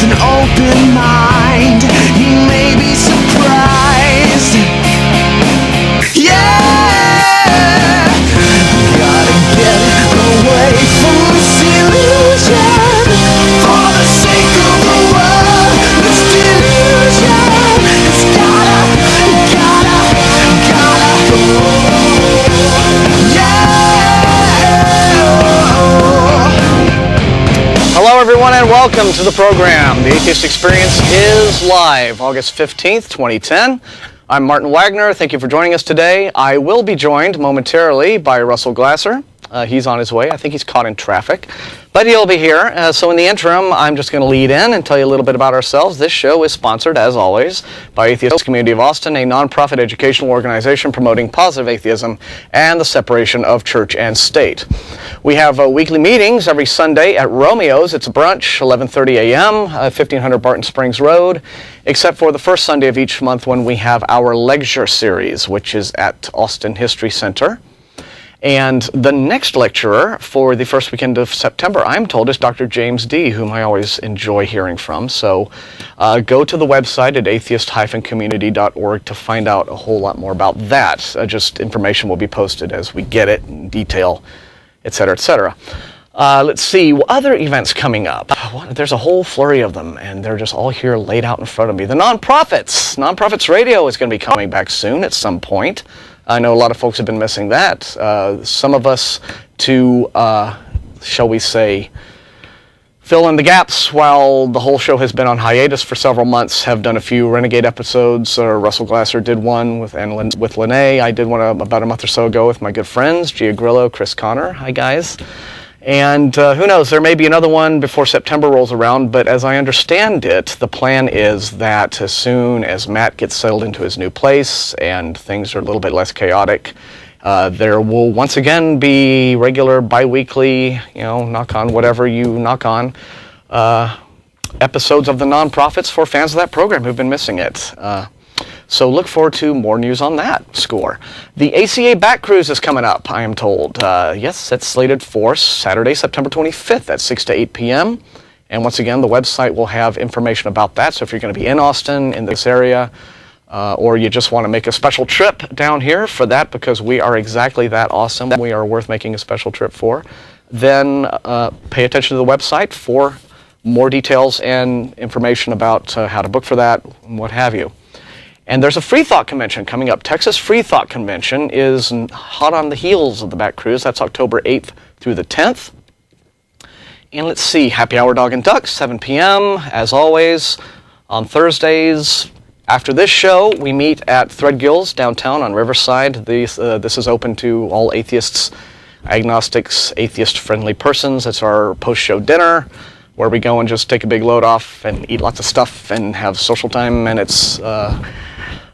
an open mind, you may be surprised. Yeah, gotta get away from this illusion for the sake of the world. This delusion, it's gotta go. Hello everyone and welcome to the program. The Atheist Experience is live August 15th, 2010. I'm Martin Wagner. Thank you for joining us today. I will be joined momentarily by Russell Glasser. He's on his way. I think he's caught in traffic, but he'll be here. So in the interim, I'm just going to lead in and tell you a little bit about ourselves. This show is sponsored, as always, by Atheist Community of Austin, a nonprofit educational organization promoting positive atheism and the separation of church and state. We have weekly meetings every Sunday at Romeo's. It's a brunch, 11:30 a.m., 1500 Barton Springs Road, except for the first Sunday of each month when we have our lecture series, which is at Austin History Center. And the next lecturer for the first weekend of September, I'm told, is Dr. James D., whom I always enjoy hearing from. So go to the website at atheist-community.org to find out a whole lot more about that. Just information will be posted as we get it in detail, etc., etc. Let's see, other events coming up. There's a whole flurry of them, and they're just all here laid out in front of me. The Nonprofits. Nonprofits Radio is going to be coming back soon at some point. I know a lot of folks have been missing that. Some of us to, shall we say, fill in the gaps while the whole show has been on hiatus for several months, have done a few Renegade episodes. Russell Glasser did one with Lene. I did one about a month or so ago with my good friends, Gia Grillo, Chris Connor. Hi, guys. And who knows, there may be another one before September rolls around, but as I understand it, the plan is that as soon as Matt gets settled into his new place and things are a little bit less chaotic, there will once again be regular bi-weekly, knock on whatever you knock on, episodes of the Nonprofits for fans of that program who've been missing it. So look forward to more news on that score. The ACA Back Cruise is coming up, I am told. Yes, it's slated for Saturday, September 25th at 6 to 8 p.m. And once again, the website will have information about that. So if you're going to be in Austin, in this area, or you just want to make a special trip down here for that, because we are exactly that awesome, we are worth making a special trip for, then pay attention to the website for more details and information about how to book for that and what have you. And there's a Free Thought Convention coming up. Texas Free Thought Convention is hot on the heels of the Back Cruise. That's October 8th through the 10th. And let's see, Happy Hour Dog and Duck, 7 p.m. as always. On Thursdays, after this show, we meet at Threadgill's downtown on Riverside. This is open to all atheists, agnostics, atheist-friendly persons. It's our post-show dinner, where we go and just take a big load off and eat lots of stuff and have social time. And it's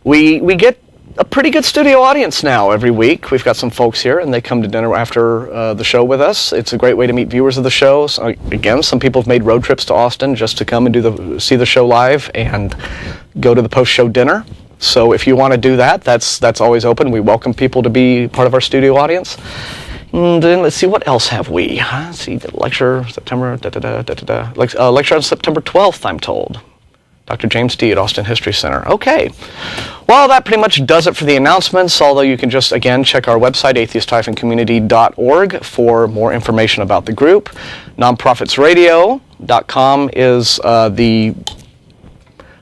we get a pretty good studio audience now every week. We've got some folks here, and they come to dinner after the show with us. It's a great way to meet viewers of the show. So, again, some people have made road trips to Austin just to come and see the show live and go to the post-show dinner. So if you want to do that, that's always open. We welcome people to be part of our studio audience. And then let's see, what else have we? Let's see, the lecture, September, lecture on September 12th, I'm told. Dr. James D. at Austin History Center. Okay. Well, that pretty much does it for the announcements, although you can just, again, check our website, atheist-community.org, for more information about the group. Nonprofitsradio.com is the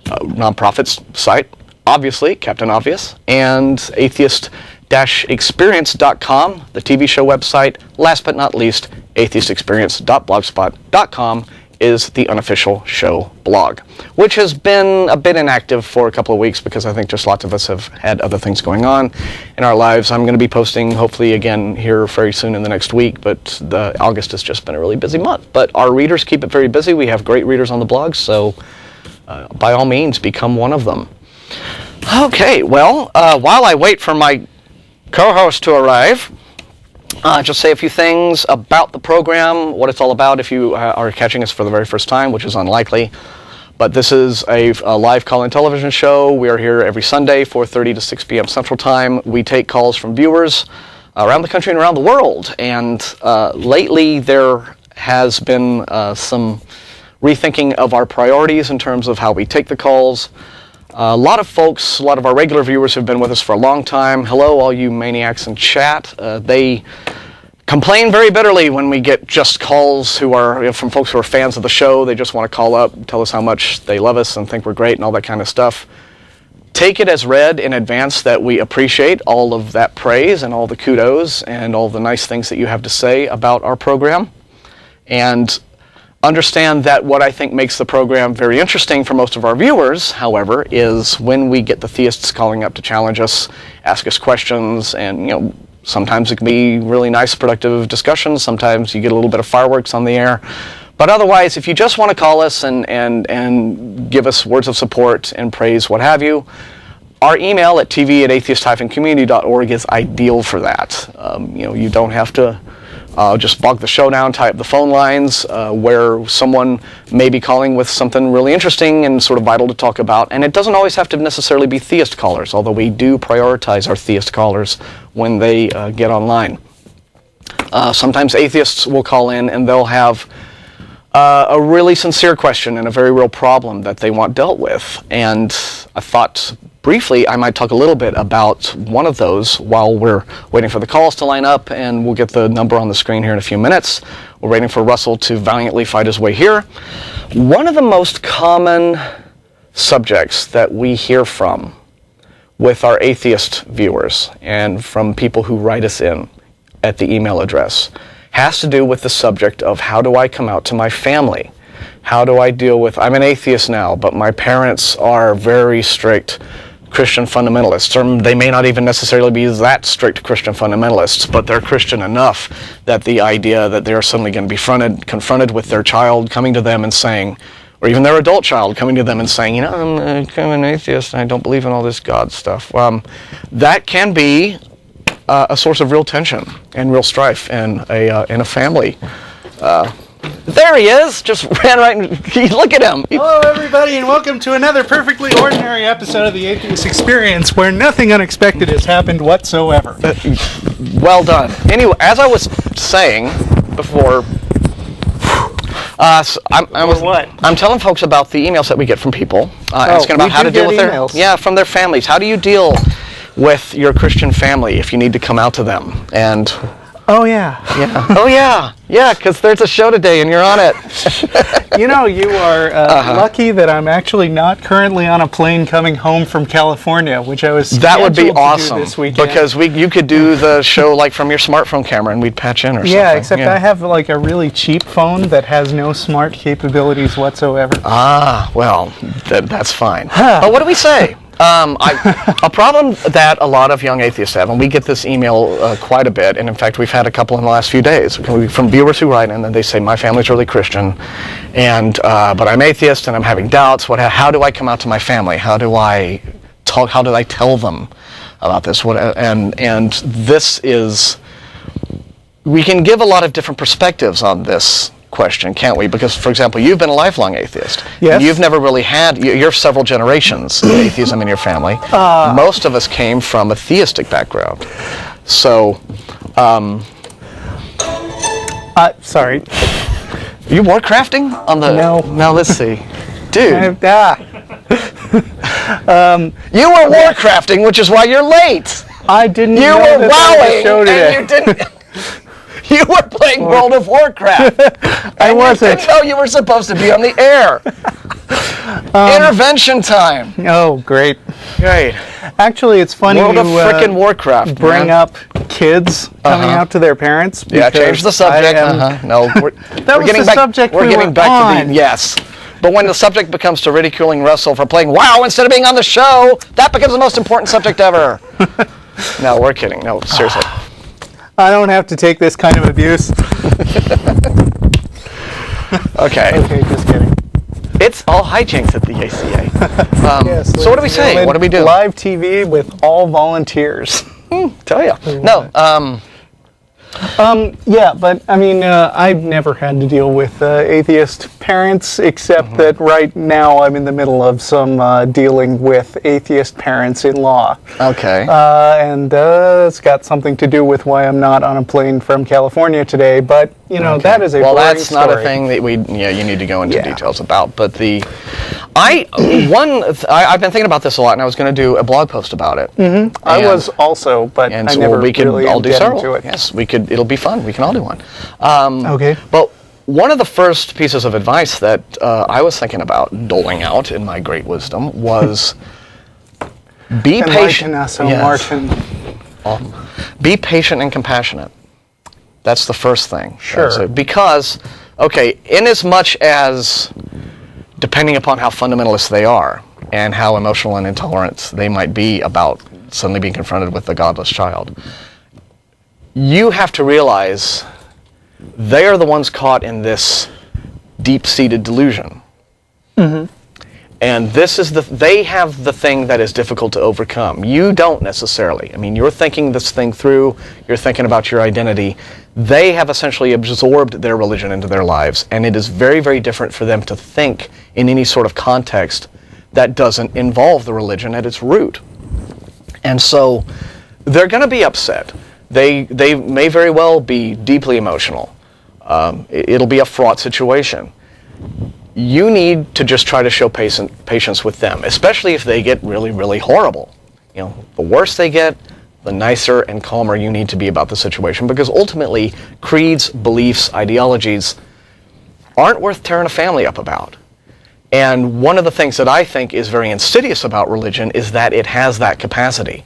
nonprofits site, obviously, Captain Obvious, and atheist-experience.com, the TV show website. Last but not least, atheistexperience.blogspot.com is the unofficial show blog, which has been a bit inactive for a couple of weeks because I think just lots of us have had other things going on in our lives. I'm going to be posting hopefully again here very soon in the next week, but August has just been a really busy month. But our readers keep it very busy. We have great readers on the blog, so by all means, become one of them. Okay, well, while I wait for my co-host to arrive, just say a few things about the program, what it's all about if you are catching us for the very first time, which is unlikely. But this is a live call-in television show. We are here every Sunday, 4:30 to 6 p.m. Central Time. We take calls from viewers around the country and around the world. And lately there has been some rethinking of our priorities in terms of how we take the calls. A lot of folks, a lot of our regular viewers have been with us for a long time. Hello, all you maniacs in chat. They complain very bitterly when we get just calls who are from folks who are fans of the show. They just want to call up, tell us how much they love us and think we're great and all that kind of stuff. Take it as read in advance that we appreciate all of that praise and all the kudos and all the nice things that you have to say about our program. And understand that what I think makes the program very interesting for most of our viewers, however, is when we get the theists calling up to challenge us, ask us questions, and sometimes it can be really nice, productive discussions. Sometimes you get a little bit of fireworks on the air. But otherwise, if you just want to call us and give us words of support and praise, what have you, our email at tv@atheist-community.org is ideal for that. You don't have to just bog the show down, tie up the phone lines, where someone may be calling with something really interesting and sort of vital to talk about. And it doesn't always have to necessarily be theist callers, although we do prioritize our theist callers when they get online. Sometimes atheists will call in and they'll have a really sincere question and a very real problem that they want dealt with. And I thought briefly I might talk a little bit about one of those while we're waiting for the calls to line up, and we'll get the number on the screen here in a few minutes. We're waiting for Russell to valiantly fight his way here. One of the most common subjects that we hear from with our atheist viewers and from people who write us in at the email address has to do with the subject of how do I come out to my family? How do I deal with, I'm an atheist now, but my parents are very strict Christian fundamentalists, or they may not even necessarily be that strict Christian fundamentalists, but they're Christian enough that the idea that they're suddenly going to be confronted with their child coming to them and saying, or even their adult child coming to them and saying, I'm an atheist and I don't believe in all this God stuff. That can be a source of real tension and real strife in a family. There he is! Just ran right and look at him! Hello everybody and welcome to another perfectly ordinary episode of the Atheist Experience where nothing unexpected has happened whatsoever. Well done. Anyway, as I was saying before, I'm telling folks about the emails that we get from people asking about how to deal with from their families. How do you deal with your Christian family if you need to come out to them? And because there's a show today and you're on it. You are lucky that I'm actually not currently on a plane coming home from California, which I was That would be scheduled to awesome do this weekend. because you could do the show like from your smartphone camera and we'd patch in or something. Yeah, except I have like a really cheap phone that has no smart capabilities whatsoever. Well, that's fine. But what do we say? A problem that a lot of young atheists have, and we get this email quite a bit, and in fact we've had a couple in the last few days from viewers who write in and they say, my family's really Christian, and but I'm atheist and I'm having doubts. How do I come out to my family? How do I talk? How do I tell them about this? And this is, we can give a lot of different perspectives on this question, can't we? Because, for example, you've been a lifelong atheist. Yes. You've never really had, you're several generations of atheism in your family. Most of us came from a theistic background. So, sorry. You Warcrafting on the... No. Now, let's see. Dude. You were Warcrafting, which is why you're late. I didn't You know were that there was a show wowing, today. and you didn't... You were playing World of Warcraft. I wasn't. You didn't know you were supposed to be on the air. Intervention time. Oh, great. Great. Actually, it's funny World you of frickin' Warcraft. bring up kids coming out to their parents. Yeah, change the subject. No, we're getting back. Subject we're getting back on. to the yes. But when the subject becomes to ridiculing Russell for playing WoW instead of being on the show, that becomes the most important subject ever. No, we're kidding. No, seriously. I don't have to take this kind of abuse. Okay. Okay, just kidding. It's all hijinks at the ACA. Yes, so what do we say? What do we do? Live TV with all volunteers. Tell you. No. Yeah, but I mean, I've never had to deal with atheist parents, except that right now I'm in the middle of some dealing with atheist parents-in-law. Okay. And it's got something to do with why I'm not on a plane from California today, but that is a well, boring that's not a story. thing that you need to go into Yeah. details about. But I've been thinking about this a lot, and I was going to do a blog post about it. Mm-hmm. I was also, but and I so never we could really all do get several. into it. Yes, we could. It'll be fun. We can all do one. Okay. But one of the first pieces of advice that I was thinking about doling out in my great wisdom was be patient. Enlighten us, Yes. Martin. Be patient and compassionate. That's the first thing. Sure. Because, okay, inasmuch as, depending upon how fundamentalist they are and how emotional and intolerant they might be about suddenly being confronted with a godless child, you have to realize they are the ones caught in this deep-seated delusion. Mm-hmm. And they have the thing that is difficult to overcome. You don't necessarily. I mean, you're thinking this thing through, you're thinking about your identity. They have essentially absorbed their religion into their lives, and it is very, very different for them to think in any sort of context that doesn't involve the religion at its root. And so they're going to be upset. They may very well be deeply emotional. It'll be a fraught situation. You need to just try to show patience with them, especially if they get really, really horrible. The worse they get, the nicer and calmer you need to be about the situation, because ultimately, creeds, beliefs, ideologies aren't worth tearing a family up about. And one of the things that I think is very insidious about religion is that it has that capacity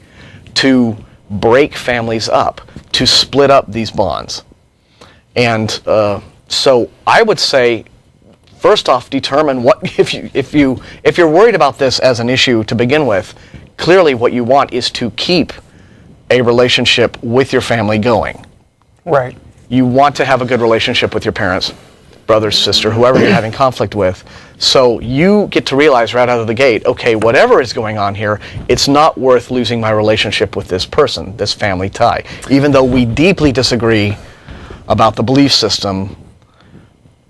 to break families up, to split up these bonds. And so I would say, first off, determine what if you're worried about this as an issue to begin with. Clearly, what you want is to keep a relationship with your family going. Right. You want to have a good relationship with your parents, brother, sister, whoever you're having conflict with. So you get to realize right out of the gate, okay, whatever is going on here, it's not worth losing my relationship with this person, this family tie. Even though we deeply disagree about the belief system,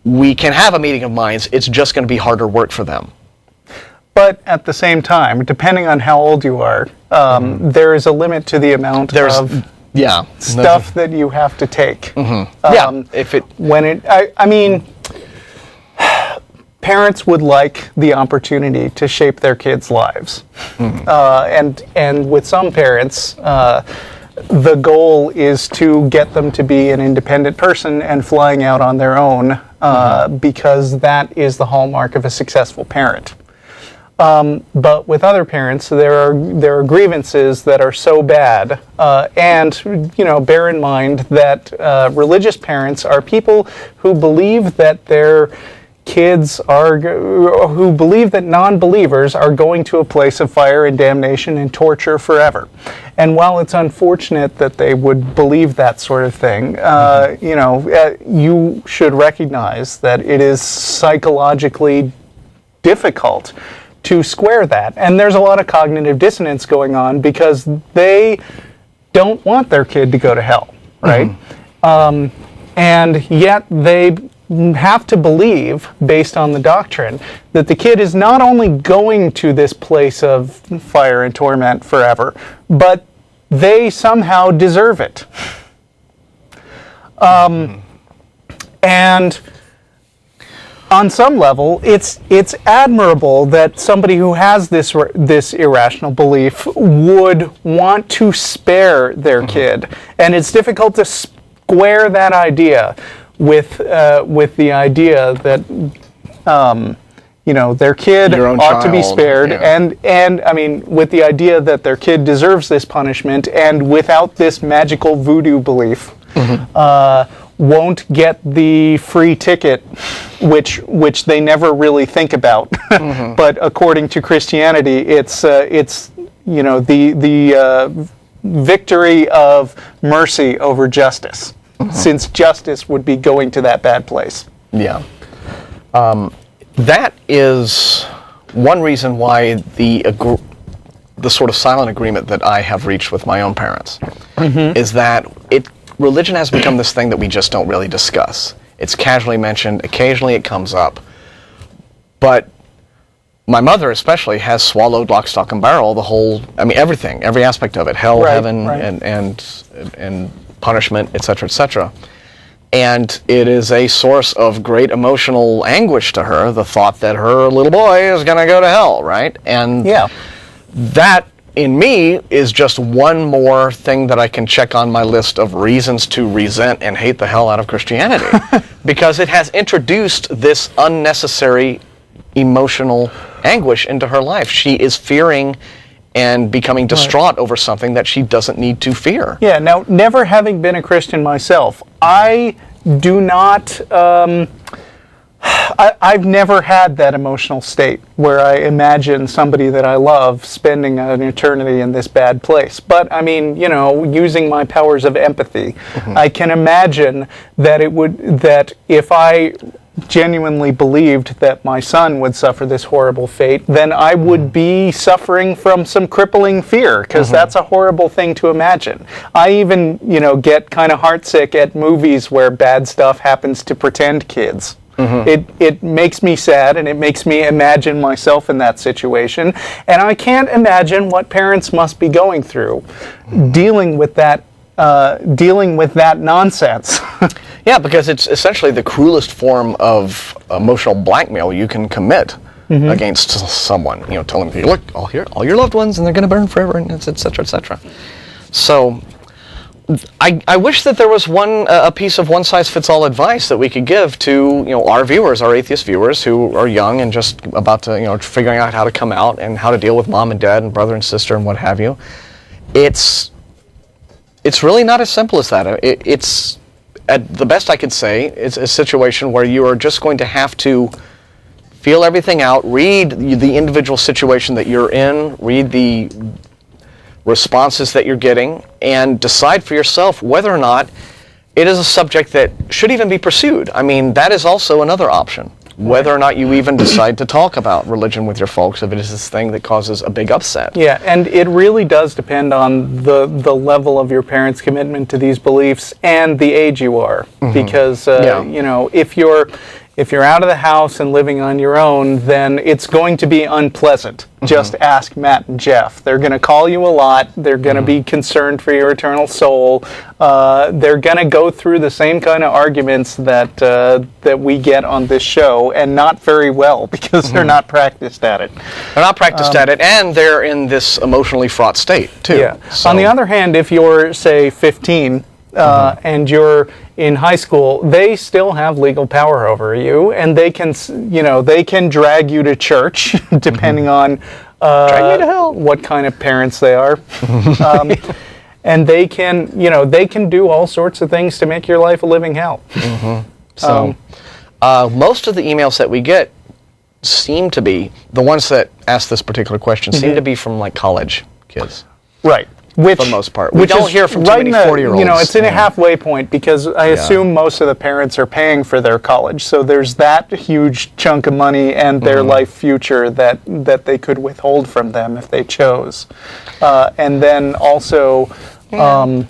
we can have a meeting of minds. It's just going to be harder work for them. But at the same time, depending on how old you are, there is a limit to the amount of stuff that you have to take. I mean, parents would like the opportunity to shape their kids' lives, and with some parents, the goal is to get them to be an independent person and flying out on their own, because that is the hallmark of a successful parent. But with other parents, there are grievances that are so bad, and bear in mind that religious parents are people who believe that their kids who believe that non-believers are going to a place of fire and damnation and torture forever. And while it's unfortunate that they would believe that sort of thing, you should recognize that it is psychologically difficult to square that. And there's a lot of cognitive dissonance going on because they don't want their kid to go to hell, right? And yet they have to believe, based on the doctrine, that the kid is not only going to this place of fire and torment forever, but they somehow deserve it. And on some level, it's admirable that somebody who has this irrational belief would want to spare their kid, and it's difficult to square that idea with the idea that their kid ought to be spared, and I mean with the idea that their kid deserves this punishment, and without this magical voodoo belief, won't get the free ticket, which they never really think about. But according to Christianity, it's the victory of mercy over justice, since justice would be going to that bad place. Yeah. That is one reason why the sort of silent agreement that I have reached with my own parents is that religion has become this thing that we just don't really discuss. It's casually mentioned, occasionally it comes up, but my mother especially has swallowed lock, stock, and barrel everything, every aspect of it, hell, heaven, and punishment, etc., etc. And it is a source of great emotional anguish to her, the thought that her little boy is going to go to hell, right? And that, in me, is just one more thing that I can check on my list of reasons to resent and hate the hell out of Christianity. Because it has introduced this unnecessary emotional anguish into her life. She is fearing and becoming distraught over something that she doesn't need to fear. Yeah, now, never having been a Christian myself, I do not... I've never had that emotional state where I imagine somebody that I love spending an eternity in this bad place. But, I mean, you know, using my powers of empathy, I can imagine that that if I genuinely believed that my son would suffer this horrible fate, then I would be suffering from some crippling fear, because that's a horrible thing to imagine. I even, you know, get kind of heartsick at movies where bad stuff happens to pretend kids. It makes me sad, and it makes me imagine myself in that situation, and I can't imagine what parents must be going through dealing with that nonsense. Yeah, because it's essentially the cruelest form of emotional blackmail you can commit against someone. You know, telling them, look, all your loved ones, and they're going to burn forever, and et cetera, et cetera. So I wish that there was a piece of one-size-fits-all advice that we could give to, you know, our viewers, our atheist viewers who are young and just about to, you know, figuring out how to come out and how to deal with mom and dad and brother and sister and what have you. It's really not as simple as that. It's, at the best I could say, it's a situation where you are just going to have to feel everything out, read the individual situation that you're in, read the responses that you're getting, and decide for yourself whether or not it is a subject that should even be pursued. I mean, that is also another option. Whether or not you even decide to talk about religion with your folks, if it is this thing that causes a big upset. Yeah, and it really does depend on the level of your parents' commitment to these beliefs and the age you are. Because, you know, if you're out of the house and living on your own, then it's going to be unpleasant. Just ask Matt and Jeff. They're going to call you a lot. They're going to be concerned for your eternal soul. They're going to go through the same kind of arguments that we get on this show, and not very well, because they're not practiced at it. They're not practiced at it, and they're in this emotionally fraught state, too. Yeah. So. On the other hand, if you're, say, 15, and you're in high school, they still have legal power over you, and they can, you know, they can drag you to church, depending on drag you to hell. What kind of parents they are. And they can, you know, they can do all sorts of things to make your life a living hell. So, most of the emails that we get seem to be, the ones that ask this particular question, seem to be from, like, college kids. Right. Which, for the most part. We don't hear from too many 40-year-olds. You know, it's in a halfway point, because I assume most of the parents are paying for their college. So there's that huge chunk of money and their life future that they could withhold from them if they chose. And then also... well,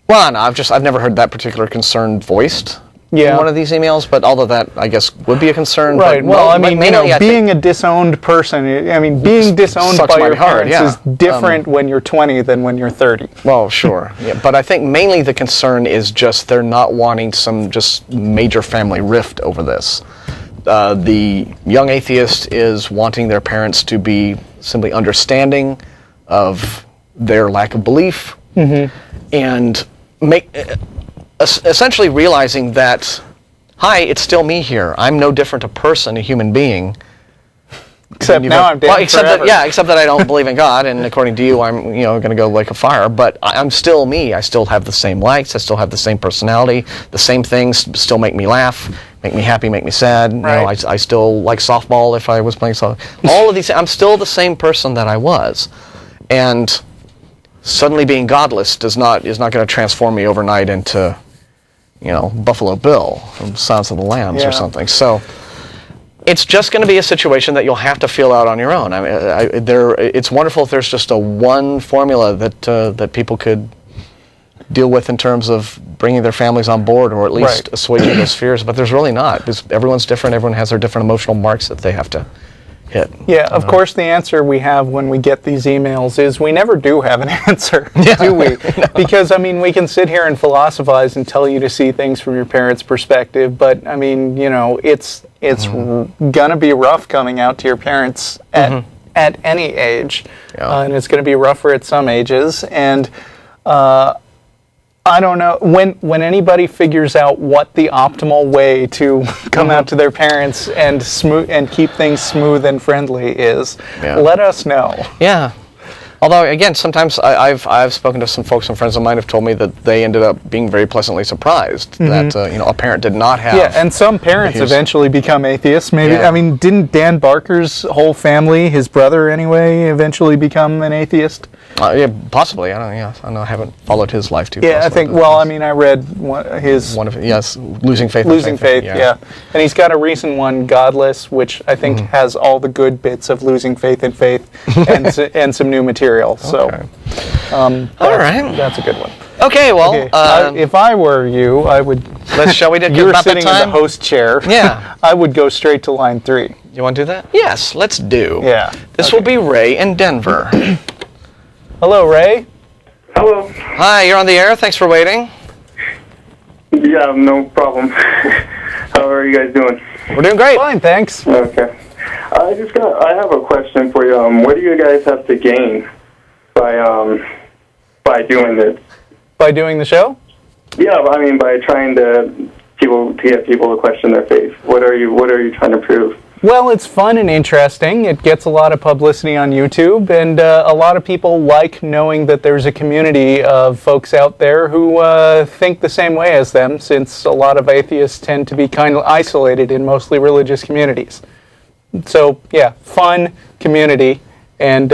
no, I've never heard that particular concern voiced in one of these emails, but although that, I guess, would be a concern. Right, but well, I mean, you know, being a disowned person, I mean, being disowned by your parents is different when you're 20 than when you're 30. Well, sure, but I think mainly the concern is just they're not wanting some just major family rift over this. The young atheist is wanting their parents to be simply understanding of their lack of belief, and essentially realizing that, hi, it's still me here. I'm no different a person, a human being. Except now I'm dead forever. Except that I don't believe in God, and according to you, I'm, you know, going to go like a fire. But I'm still me. I still have the same likes. I still have the same personality. The same things still make me laugh, make me happy, make me sad. Right. You know, I still like softball if I was playing softball. All of these, I'm still the same person that I was, and suddenly being godless is not going to transform me overnight into, you know, Buffalo Bill from Silence of the Lambs or something. So it's just going to be a situation that you'll have to feel out on your own. I mean, it's wonderful if there's just a one formula that people could deal with in terms of bringing their families on board, or at least assuaging those fears. But there's really not, because everyone's different. Everyone has their different emotional marks that they have to hit. Yeah, of course the answer we have when we get these emails is we never do have an answer, do we? No. Because, I mean, we can sit here and philosophize and tell you to see things from your parents' perspective, but, I mean, you know, it's gonna be rough coming out to your parents at any age, and it's gonna be rougher at some ages, and I don't know, when anybody figures out what the optimal way to come out to their parents and keep things smooth and friendly is, let us know. Yeah. Although, again, sometimes I've spoken to some folks and friends of mine have told me that they ended up being very pleasantly surprised that a parent did not have. Yeah, and some parents eventually become atheists. Maybe I mean, didn't Dan Barker's whole family, his brother anyway, eventually become an atheist? Yeah, possibly. I don't know. I haven't followed his life too closely. Yeah, I think. Well, I mean, I read his Losing Faith. Losing Faith. Yeah, and he's got a recent one, Godless, which I think has all the good bits of losing faith in faith and some new material. So, all right, that's a good one. Okay, well, if I were you, I would. Shall we? You're sitting in the host chair. Yeah, I would go straight to line 3. You want to do that? Yes, let's do. Yeah. This will be Ray in Denver. Hello, Ray. Hello. Hi, you're on the air. Thanks for waiting. Yeah, no problem. How are you guys doing? We're doing great. Fine, thanks. Okay. I have a question for you. What do you guys have to gain by doing this? By doing the show? Yeah, I mean by trying to get people to question their faith. What are you trying to prove? Well, it's fun and interesting. It gets a lot of publicity on YouTube, and a lot of people like knowing that there's a community of folks out there who think the same way as them, since a lot of atheists tend to be kind of isolated in mostly religious communities. So, yeah, fun, community, and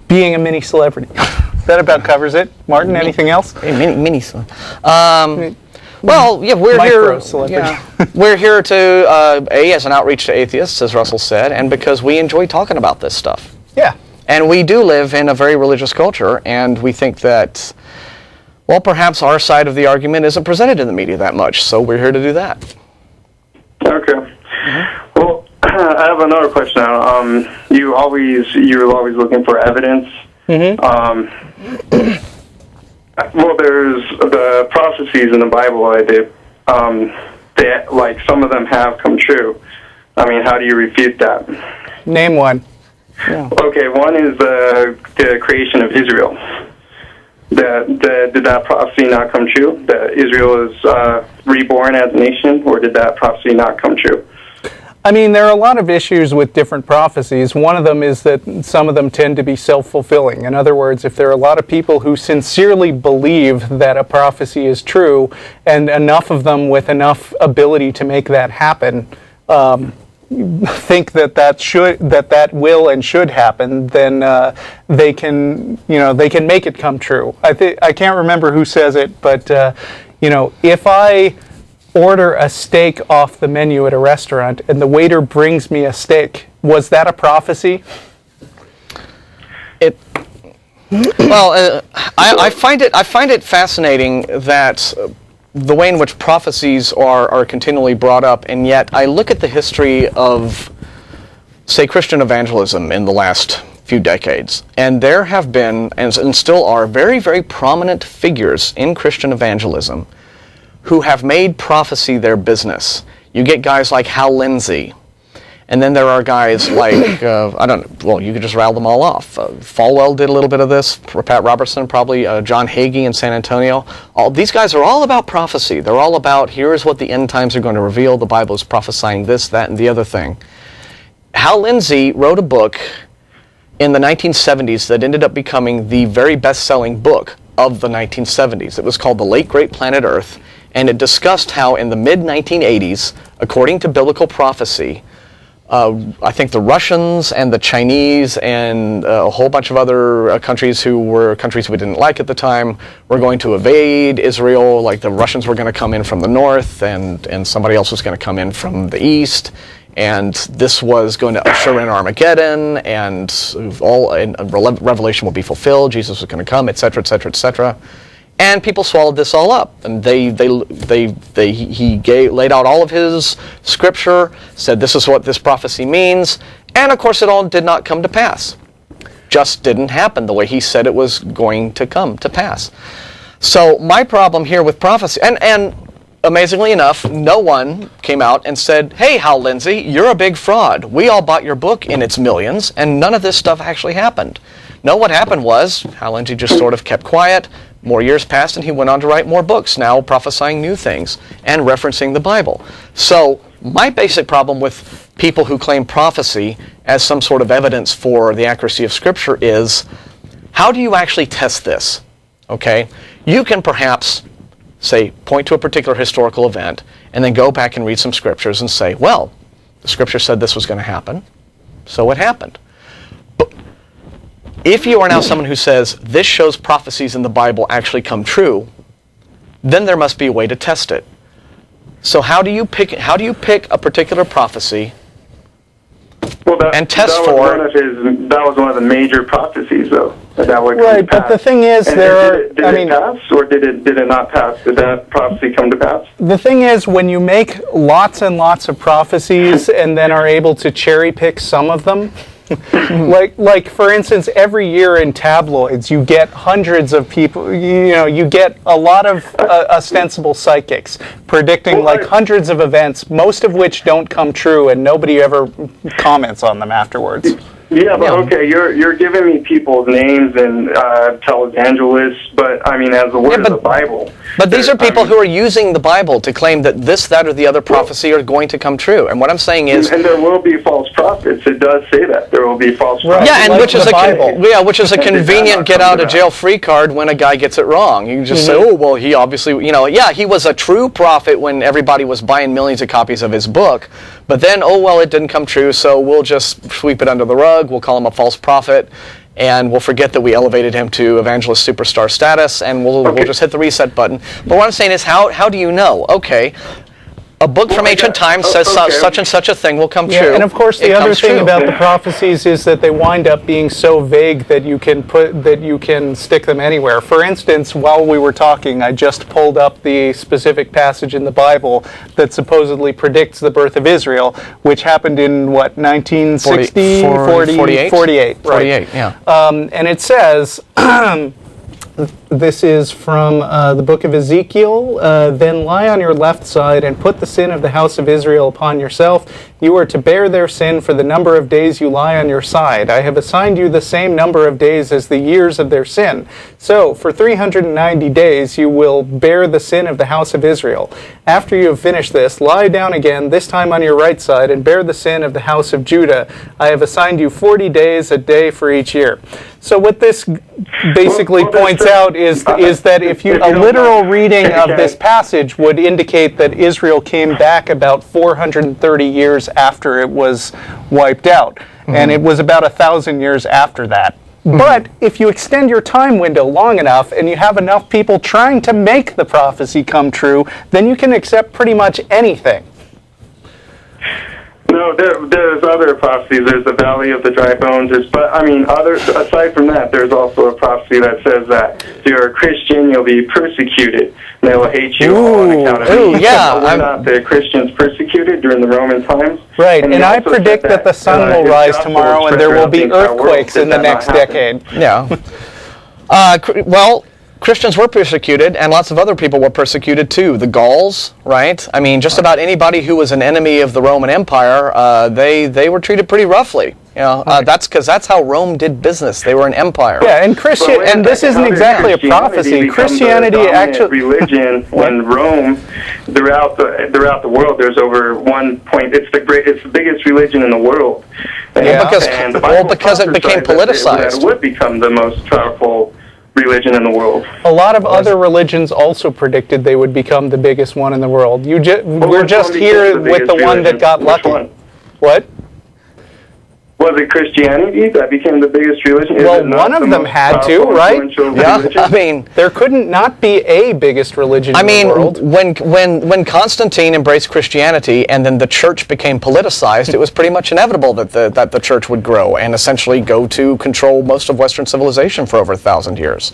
being a mini celebrity. That about covers it. Martin, anything else? Mini well, yeah, we're here. Yeah, we're here to as an outreach to atheists, as Russell said, and because we enjoy talking about this stuff. Yeah, and we do live in a very religious culture, and we think that, well, perhaps our side of the argument isn't presented in the media that much, so we're here to do that. Okay. Well, I have another question. You're always looking for evidence. Well, there's the prophecies in the Bible. They like some of them have come true. I mean, how do you refute that? Name one. Yeah. Okay, one is the creation of Israel. Did that prophecy not come true? That Israel is reborn as a nation, or did that prophecy not come true? I mean, there are a lot of issues with different prophecies. One of them is that some of them tend to be self-fulfilling. In other words, if there are a lot of people who sincerely believe that a prophecy is true, and enough of them with enough ability to make that happen, think that will and should happen, then they can make it come true. I can't remember who says it, but if I order a steak off the menu at a restaurant and the waiter brings me a steak, was that a prophecy? I find it fascinating that the way in which prophecies are continually brought up, and yet I look at the history of, say, Christian evangelism in the last few decades, and there have been and still are very, very prominent figures in Christian evangelism who have made prophecy their business. You get guys like Hal Lindsey, and then there are guys like, you could just rattle them all off. Falwell did a little bit of this, Pat Robertson, probably John Hagee in San Antonio. These guys are all about prophecy. They're all about, here's what the end times are going to reveal. The Bible is prophesying this, that, and the other thing. Hal Lindsey wrote a book in the 1970s that ended up becoming the very best-selling book of the 1970s. It was called The Late Great Planet Earth, and it discussed how in the mid-1980s, according to biblical prophecy, I think the Russians and the Chinese and a whole bunch of other countries who were countries we didn't like at the time were going to invade Israel. Like the Russians were going to come in from the north, and somebody else was going to come in from the east. And this was going to usher in Armageddon, and Revelation will be fulfilled. Jesus was going to come, etc., etc., etc. And people swallowed this all up, and he laid out all of his scripture, said this is what this prophecy means, and of course it all did not come to pass. Just didn't happen the way he said it was going to come to pass. So my problem here with prophecy, and amazingly enough, no one came out and said, hey, Hal Lindsey, you're a big fraud. We all bought your book in its millions, and none of this stuff actually happened. No, what happened was, Hal Lindsey just sort of kept quiet. More years passed, and he went on to write more books, now prophesying new things and referencing the Bible. So my basic problem with people who claim prophecy as some sort of evidence for the accuracy of Scripture is, how do you actually test this? Okay? You can perhaps say, point to a particular historical event, and then go back and read some scriptures and say, well, the scripture said this was going to happen, so it happened. But if you are now someone who says, this shows prophecies in the Bible actually come true, then there must be a way to test it. So how do you pick a particular prophecy and test for it? That was one of the major prophecies, though. That would right, but the thing is, and did it pass, or did it not pass? Did that prophecy come to pass? The thing is, when you make lots and lots of prophecies and then are able to cherry pick some of them, like for instance, every year in tabloids, you get hundreds of people. You get a lot of ostensible psychics predicting hundreds of events, most of which don't come true, and nobody ever comments on them afterwards. Yeah, but okay, you're giving me people's names and televangelists, but I mean, as the word of the Bible. But these are people who are using the Bible to claim that this, that, or the other prophecy are going to come true. And what I'm saying is, and there will be false prophets. It does say that there will be false prophets. Yeah, and which is a convenient get out of jail free card when a guy gets it wrong. You can just say, oh well, he obviously, he was a true prophet when everybody was buying millions of copies of his book. But then, oh well, it didn't come true, so we'll just sweep it under the rug. We'll call him a false prophet, and we'll forget that we elevated him to evangelist superstar status, and we'll just hit the reset button. But what I'm saying is, how do you know? Okay, a book from ancient times says such and such a thing will come true. And of course, the other thing about the prophecies is that they wind up being so vague that you can stick them anywhere. For instance, while we were talking, I just pulled up the specific passage in the Bible that supposedly predicts the birth of Israel, which happened in 1960, 48, 48, right? 48, yeah. And it says. This is from the book of Ezekiel. Then lie on your left side and put the sin of the house of Israel upon yourself. You are to bear their sin for the number of days you lie on your side. I have assigned you the same number of days as the years of their sin. So for 390 days you will bear the sin of the house of Israel. After you have finished this, lie down again, this time on your right side, and bear the sin of the house of Judah. I have assigned you 40 days, a day for each year. So what this basically points out is that if a literal reading of this passage would indicate that Israel came back about 430 years after it was wiped out, and it was about 1,000 years after that. But if you extend your time window long enough and you have enough people trying to make the prophecy come true, then you can accept pretty much anything. No, there's other prophecies. There's the Valley of the Dry Bones. Aside from that, there's also a prophecy that says that if you're a Christian, you'll be persecuted. And they will hate you on account of me. Yeah. Were not the Christians persecuted during the Roman times? Right, and I predict that the sun will rise tomorrow and there will be earthquakes in the next decade. Yeah. Christians were persecuted, and lots of other people were persecuted too. The Gauls, right? I mean, just about anybody who was an enemy of the Roman Empire, they were treated pretty roughly. That's because that's how Rome did business. They were an empire. Yeah, and this isn't exactly a prophecy. Christianity actually religion when Rome throughout the world. There's over 1 point. It's the biggest religion in the world. Because it became politicized. It would become the most powerful religion in the world. A lot of other religions also predicted they would become the biggest one in the world. We're just here with the one that got lucky. What? Was it Christianity that became the biggest religion? Well, one of them had to, right? Yeah, I mean, there couldn't not be a biggest religion in the world. When Constantine embraced Christianity and then the church became politicized, it was pretty much inevitable that the church would grow and essentially go to control most of Western civilization for over 1,000 years.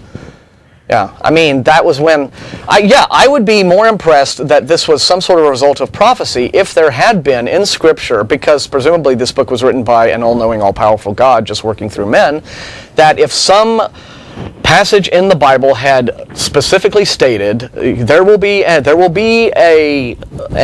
Yeah, I mean, that was when, I would be more impressed that this was some sort of a result of prophecy if there had been in Scripture, because presumably this book was written by an all-knowing, all-powerful God just working through men, that if some passage in the Bible had specifically stated there will be an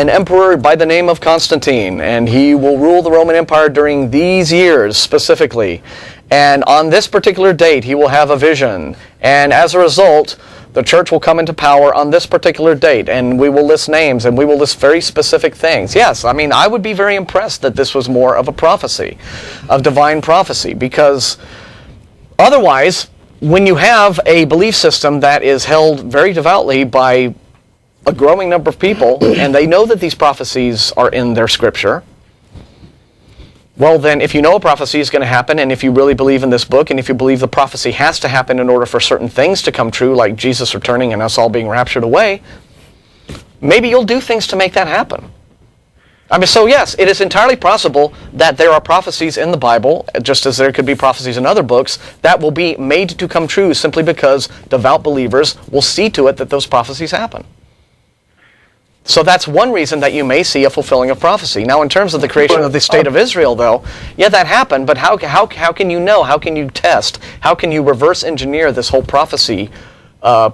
emperor by the name of Constantine, and he will rule the Roman Empire during these years specifically, and on this particular date he will have a vision, and as a result the church will come into power on this particular date, and we will list names and we will list very specific things. Yes, I mean, I would be very impressed that this was more of a prophecy, of divine prophecy, because otherwise, when you have a belief system that is held very devoutly by a growing number of people, and they know that these prophecies are in their Scripture, well then, if you know a prophecy is going to happen, and if you really believe in this book, and if you believe the prophecy has to happen in order for certain things to come true, like Jesus returning and us all being raptured away, maybe you'll do things to make that happen. I mean, so yes, it is entirely possible that there are prophecies in the Bible, just as there could be prophecies in other books, that will be made to come true simply because devout believers will see to it that those prophecies happen. So that's one reason that you may see a fulfilling of prophecy. Now, in terms of the creation of the state of Israel, though, yeah, that happened, but how can you know? How can you test? How can you reverse engineer this whole prophecy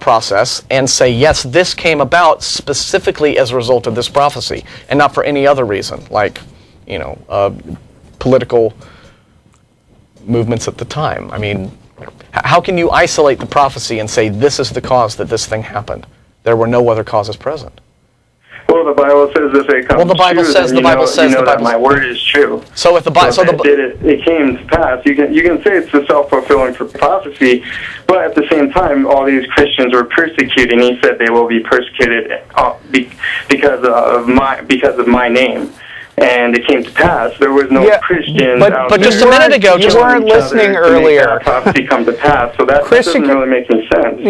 process and say, yes, this came about specifically as a result of this prophecy, and not for any other reason, like, political movements at the time. I mean, how can you isolate the prophecy and say this is the cause that this thing happened? There were no other causes present. Well, the Bible says if it comes true, that my word is true. So if the Bible, it came to pass. You can say it's a self-fulfilling prophecy, but at the same time, all these Christians were persecuted, and he said they will be persecuted because of my name. And it came to pass. There was no Christians. But just a minute ago, you weren't listening earlier. Prophecy come to pass. So that doesn't really make any sense.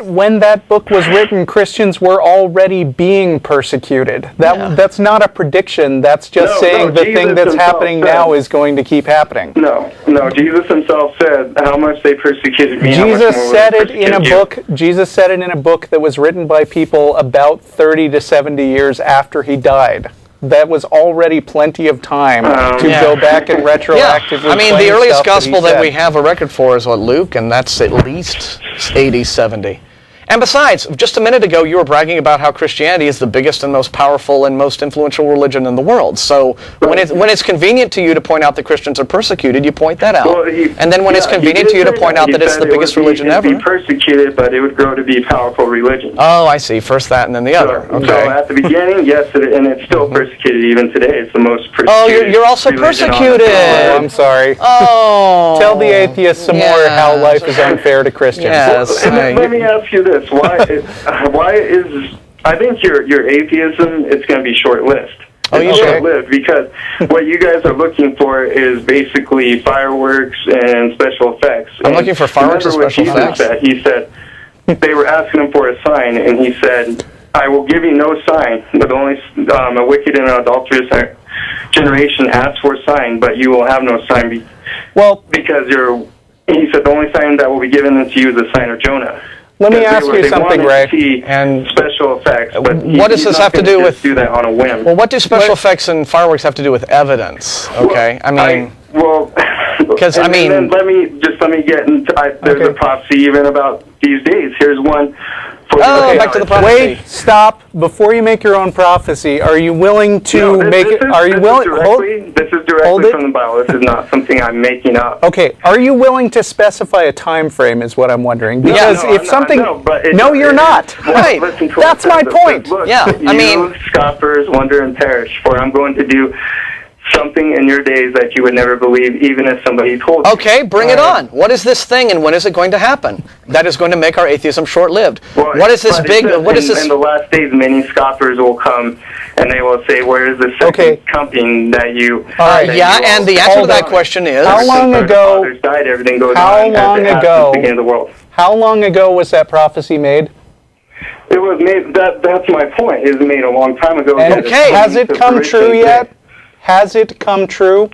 When that book was written, Christians were already being persecuted. That's not a prediction. That's just saying the thing that's happening now is going to keep happening. No. Jesus himself said how much they persecuted me. Jesus said it in a book. Jesus said it in a book that was written by people about 30 to 70 years after he died. That was already plenty of time to go back and retroactively. I mean, the earliest gospel that we have a record for is Luke, and that's at least 80, 70. And besides, just a minute ago, you were bragging about how Christianity is the biggest and most powerful and most influential religion in the world. So when it's convenient to you to point out that Christians are persecuted, you point that out. Well, and then when it's convenient to you to point out that it's the biggest religion ever. It would be persecuted, but it would grow to be a powerful religion. Oh, I see. First that and then the other. Okay. So at the beginning, yes, and it's still persecuted even today. It's the most persecuted. Oh, you're also persecuted. Oh, I'm sorry. Oh. Tell the atheists some more how life is unfair to Christians. Yes. Let me ask you this. Why is I think your atheism, it's going to be short-lived. It's short-lived because what you guys are looking for is basically fireworks and special effects. I'm looking for fireworks and special effects. He said they were asking him for a sign, and he said, I will give you no sign, but only a wicked and adulterous generation asks for a sign, but you will have no sign because he said the only sign that will be given to you is the sign of Jonah. Let me ask you something, Ray. And special effects. But what does this have to do with? Do that on a whim. Well, what do special effects and fireworks have to do with evidence? Okay, because let me get into. There's a prophecy even about these days. Here's one. Back to the prophecy. Wait, stop. Before you make your own prophecy, are you willing to make it? Are you willing? This is directly from the Bible. This is not something I'm making up. Okay. Are you willing to specify a time frame? Is what I'm wondering. Because you're not. Right. That's my point. Look, scoffers wonder and perish. For I'm going to do something in your days that you would never believe, even if somebody told you. Okay, bring it on. What is this thing, and when is it going to happen? That is going to make our atheism short-lived. What is this big? What is this? In the last days, many scoffers will come, and they will say, "Where is the second coming that you?" All right. And the answer to that question is: How long ago? Fathers died. Everything goes How long ago? Since the beginning of the world. How long ago was that prophecy made? It was made. That's my point. It was made a long time ago. Okay. Has it come true yet? Has it come true?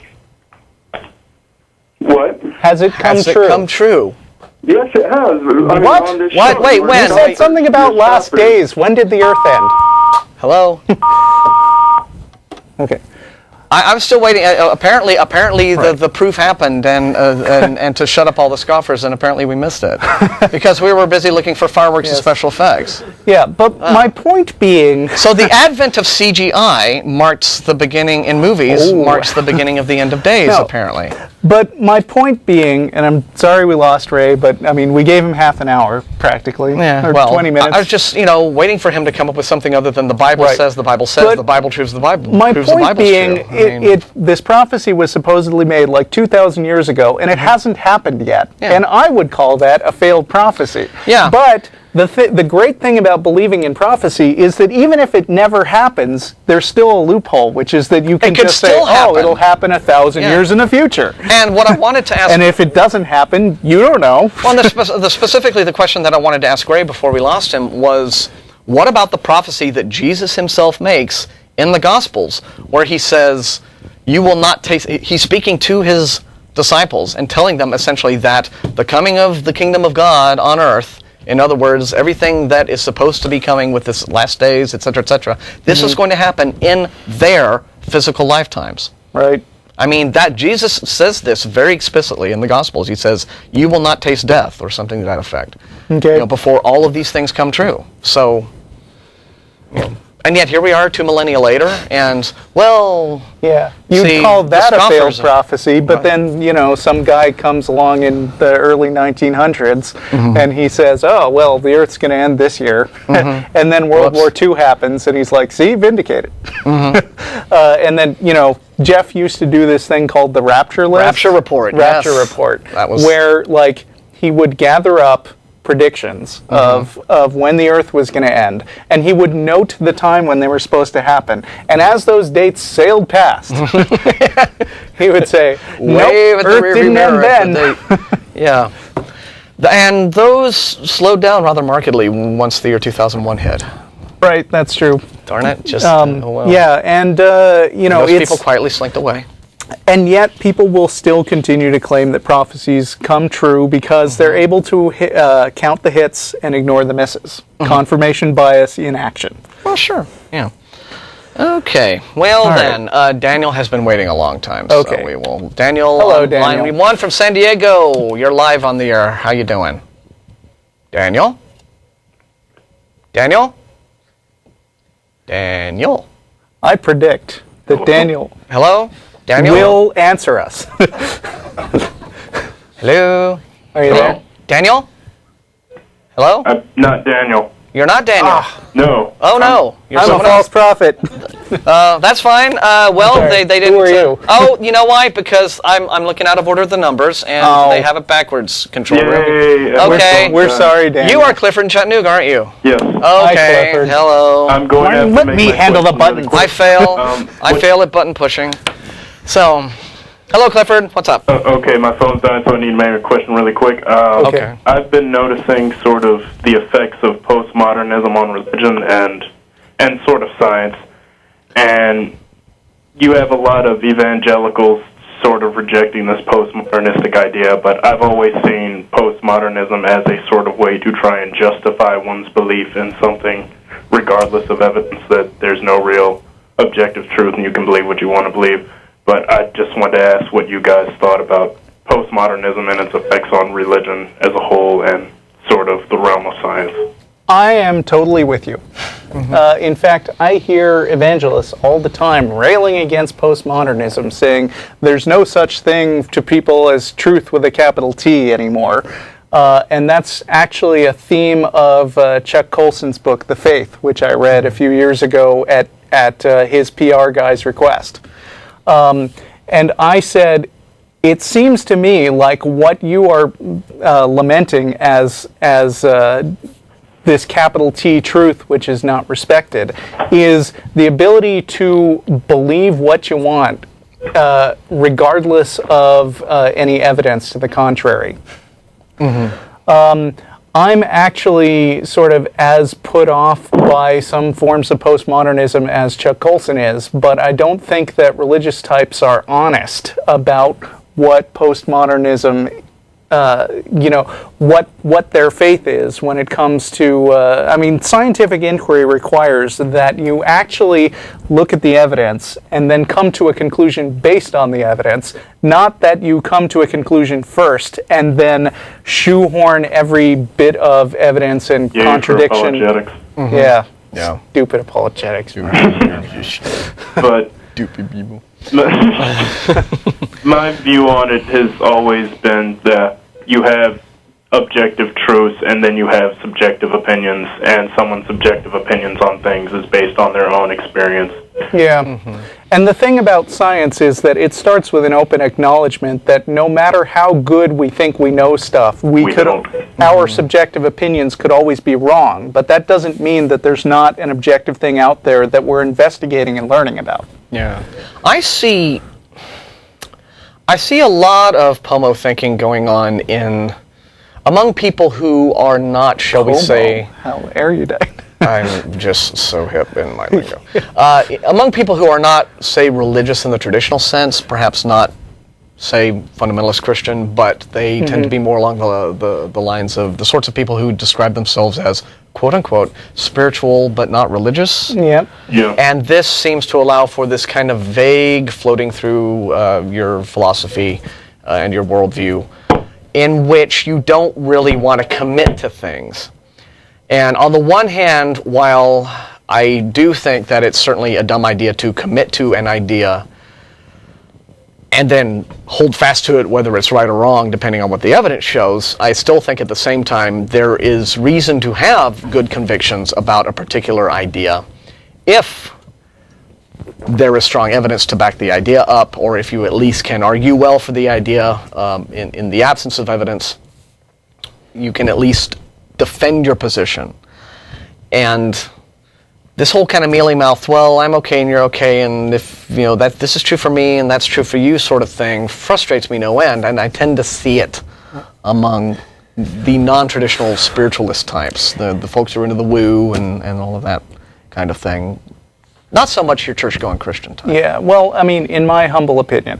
What? Has it come true? Has it come true? Yes, it has. I mean, What? on this What? show, Wait, we're when? You talking said something about your last shoppers. days. When did the Earth end? Hello? Okay. I'm still waiting. Apparently, the proof happened, and to shut up all the scoffers, and apparently we missed it because we were busy looking for fireworks and special effects. Yeah, but my point being... So the advent of CGI marks the beginning in movies, Ooh. marks the beginning of the end of days. No. Apparently. But my point being, and I'm sorry we lost Ray, but I mean, we gave him half an hour, practically, Yeah, or well, 20 minutes. I was just, waiting for him to come up with something other than the Bible Right. says, the Bible says, But the Bible proves the Bible. My proves the point Bible's being, true. this prophecy was supposedly made like 2,000 years ago, and it hasn't happened yet. Yeah. And I would call that a failed prophecy. Yeah. But the great thing about believing in prophecy is that even if it never happens, there's still a loophole, which is that you can could just say, still happen. oh, it'll happen 1,000 Yeah. years in the future. And what I wanted to ask... And if it doesn't happen, you don't know. Well, specifically the question that I wanted to ask Ray before we lost him was, what about the prophecy that Jesus himself makes in the Gospels, where he says, you will not taste... He's speaking to his disciples and telling them essentially that the coming of the kingdom of God on earth, in other words, everything that is supposed to be coming with this last days, etc., this is going to happen in their physical lifetimes. Right. I mean, that Jesus says this very explicitly in the Gospels. He says, you will not taste death, or something to that effect, Okay. before all of these things come true. So, and yet here we are 2 millennia later, and, well... Yeah, you'd See, call the that a failed scoffers- prophecy, but then, some guy comes along in the early 1900s and he says, oh, well, the Earth's going to end this year. And then World War II happens and he's like, see, vindicated. And then, Jeff used to do this thing called the Rapture List. Rapture Report, Rapture yes. Report. That was... Where, he would gather up predictions of when the Earth was going to end, and he would note the time when they were supposed to happen. And as those dates sailed past, he would say, Wave nope, at the Earth rearview didn't mirror end at then. the date. Yeah. And those slowed down rather markedly once the year 2001 hit. Right, that's true. Darn it. Just, Yeah, and, Those it's... people quietly slinked away. And yet, people will still continue to claim that prophecies come true because they're able to count the hits and ignore the misses. Confirmation bias in action. Well, sure. Yeah. Okay. Well, All then, Daniel has been waiting a long time. So Okay. we will. Daniel, Hello, on line Daniel. one from San Diego. You're live on the air. How you doing? Daniel? Daniel? Daniel? I predict that Daniel Hello? Daniel? will answer us. Hello? Are you there? Daniel? Hello? I'm not Daniel. You're not Daniel. No. Oh, no. You're I'm a someone false else. prophet. That's fine. Well, Sorry. they didn't. Who are you? Oh, you know why? Because I'm looking out of order of the numbers, and Oh. they have it backwards. Control room. Yay. Okay. We're sorry, Daniel. You are Clifford in Chattanooga, aren't you? Yes. Okay. Clifford. Hello. I'm going to have to Let make me my handle the question really buttons. I quick. fail. I what- fail at button pushing. So, hello, Clifford. What's up? Okay, my phone's dying, so I need to make a question really quick. Okay. I've been noticing sort of the effects of postmodernism on religion and sort of science, and you have a lot of evangelicals sort of rejecting this postmodernistic idea, but I've always seen postmodernism as a sort of way to try and justify one's belief in something, regardless of evidence that there's no real objective truth and you can believe what you want to believe. But I just wanted to ask what you guys thought about postmodernism and its effects on religion as a whole and sort of the realm of science. I am totally with you. In fact, I hear evangelists all the time railing against postmodernism, saying there's no such thing to people as truth with a capital T anymore. And that's actually a theme of Chuck Colson's book, The Faith, which I read a few years ago at his PR guy's request. And I said, it seems to me like what you are lamenting as this capital T truth, which is not respected, is the ability to believe what you want, regardless of any evidence to the contrary. I'm actually sort of as put off by some forms of postmodernism as Chuck Colson is, but I don't think that religious types are honest about what postmodernism what their faith is when it comes to, scientific inquiry requires that you actually look at the evidence and then come to a conclusion based on the evidence, not that you come to a conclusion first and then shoehorn every bit of evidence and contradiction. Apologetics. Mm-hmm. Yeah. Stupid apologetics. But Stupid people. My view on it has always been that you have objective truths and then you have subjective opinions, and someone's subjective opinions on things is based on their own experience. Yeah. Mm-hmm. And the thing about science is that it starts with an open acknowledgement that no matter how good we think we know stuff, our subjective opinions could always be wrong, but that doesn't mean that there's not an objective thing out there that we're investigating and learning about. Yeah. I see a lot of POMO thinking going on among people who are not, shall we say... How erudite. I'm just so hip in my lingo. Among people who are not, say, religious in the traditional sense, perhaps not, say, fundamentalist Christian, but they tend to be more along the lines of the sorts of people who describe themselves as, quote-unquote, spiritual but not religious. Yeah. And this seems to allow for this kind of vague floating through your philosophy and your worldview, in which you don't really want to commit to things. And on the one hand, while I do think that it's certainly a dumb idea to commit to an idea and then hold fast to it whether it's right or wrong depending on what the evidence shows, I still think at the same time there is reason to have good convictions about a particular idea if there is strong evidence to back the idea up, or if you at least can argue well for the idea. In the absence of evidence, you can at least defend your position. And this whole kind of mealy-mouthed, well, I'm okay and you're okay, and if that this is true for me and that's true for you sort of thing frustrates me no end, and I tend to see it among the non-traditional spiritualist types, the folks who are into the woo and all of that kind of thing. Not so much your church-going Christian type. Yeah, well, in my humble opinion,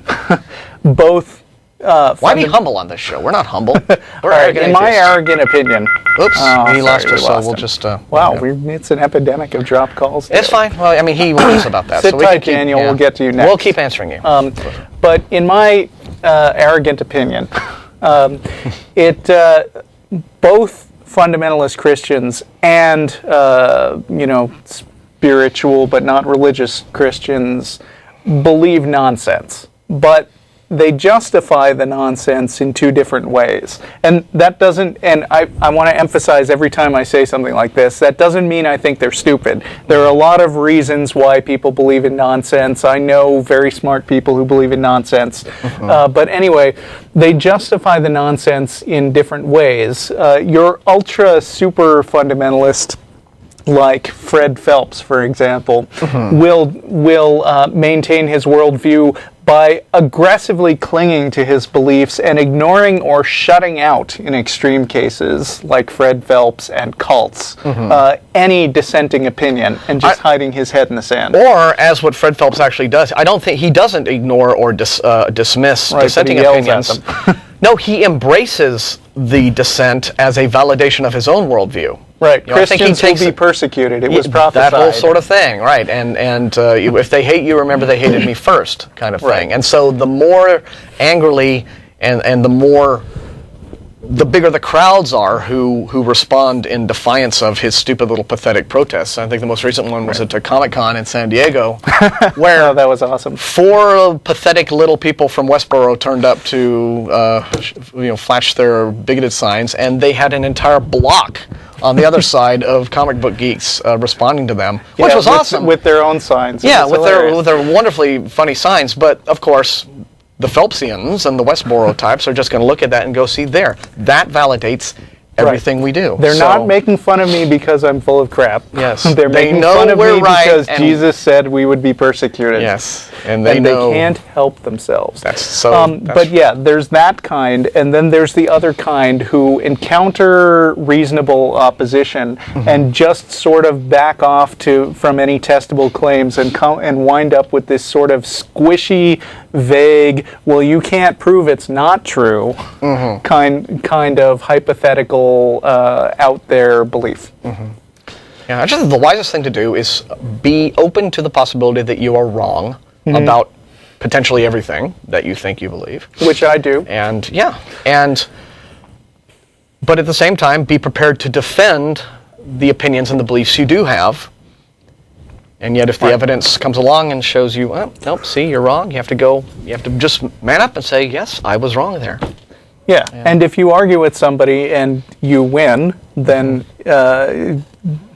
both... Why be humble on this show? We're not humble. We're arrogant. In my arrogant opinion... Oops, he lost us, so we'll just... wow, it's an epidemic of drop calls today. It's fine. Well, he warned us about that. Sit so we tight, can keep, Daniel. We'll get to you next. We'll keep answering you. But in my arrogant opinion, both fundamentalist Christians and, spiritual but not religious Christians believe nonsense. But they justify the nonsense in two different ways. And that doesn't, and I want to emphasize every time I say something like this, that doesn't mean I think they're stupid. There are a lot of reasons why people believe in nonsense. I know very smart people who believe in nonsense. But anyway, they justify the nonsense in different ways. Your ultra super fundamentalist, like Fred Phelps, for example, will maintain his worldview by aggressively clinging to his beliefs and ignoring or shutting out, in extreme cases, like Fred Phelps and cults, any dissenting opinion, and just hiding his head in the sand. Or, as what Fred Phelps actually does, I don't think he doesn't ignore or dismiss dissenting opinions. No, he embraces the dissent as a validation of his own worldview. Right, Christians will be persecuted. It was prophesied. That whole sort of thing, right? And if they hate you, remember they hated me first, kind of thing. Right. And so the more angrily and the bigger the crowds are who respond in defiance of his stupid little pathetic protests. I think the most recent one was at Comic-Con in San Diego, where that was awesome. 4 pathetic little people from Westboro turned up to flash their bigoted signs, and they had an entire block on the other side of comic book geeks responding to them, which was awesome. With their own signs. Yeah, with their wonderfully funny signs. But of course, the Phelpsians and the Westboro types are just going to look at that and go, see there, that validates everything we do. They're not making fun of me because I'm full of crap. Yes. They're making fun of me because Jesus said we would be persecuted. Yes. And they can't help themselves. That's so... but yeah, there's that kind, and then there's the other kind who encounter reasonable opposition and just sort of back off from any testable claims and wind up with this sort of squishy, vague, well, you can't prove it's not true, kind of hypothetical, out there belief. Yeah, I just think the wisest thing to do is be open to the possibility that you are wrong about potentially everything that you think you believe. Which I do. But at the same time, be prepared to defend the opinions and the beliefs you do have. And yet if the evidence comes along and shows you, oh, nope, see, you're wrong, you have to just man up and say, yes, I was wrong there. Yeah, and if you argue with somebody and you win, then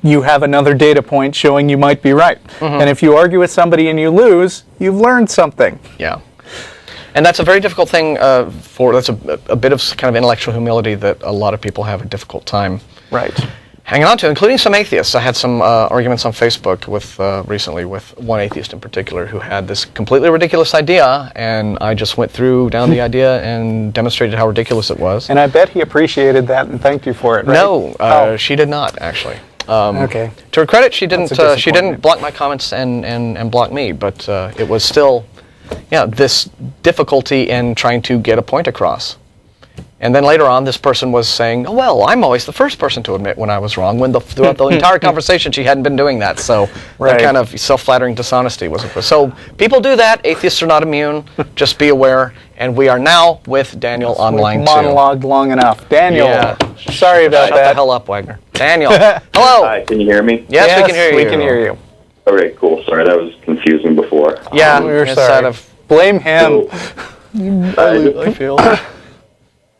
you have another data point showing you might be right. And if you argue with somebody and you lose, you've learned something. Yeah. And that's a very difficult thing that's a bit of kind of intellectual humility that a lot of people have a difficult time hanging on to, including some atheists. I had some arguments on Facebook recently with one atheist in particular who had this completely ridiculous idea, and I just went down the idea and demonstrated how ridiculous it was. And I bet he appreciated that and thanked you for it, right? No, she did not, actually. Okay. To her credit, she didn't block my comments and block me, but it was still, this difficulty in trying to get a point across. And then later on, this person was saying, oh, well, I'm always the first person to admit when I was wrong, when throughout the entire conversation she hadn't been doing that. So that kind of self-flattering dishonesty wasn't. So people do that. Atheists are not immune. Just be aware. And we are now with Daniel on line 2. Monologued long enough. Daniel, sorry about Shut that. the hell up, Wagner. Daniel, hello. Hi, can you hear me? Yes, we can hear you. We can hear you. Okay, cool. Sorry, that was confusing before. Yeah, we're sorry. Blame him. I feel.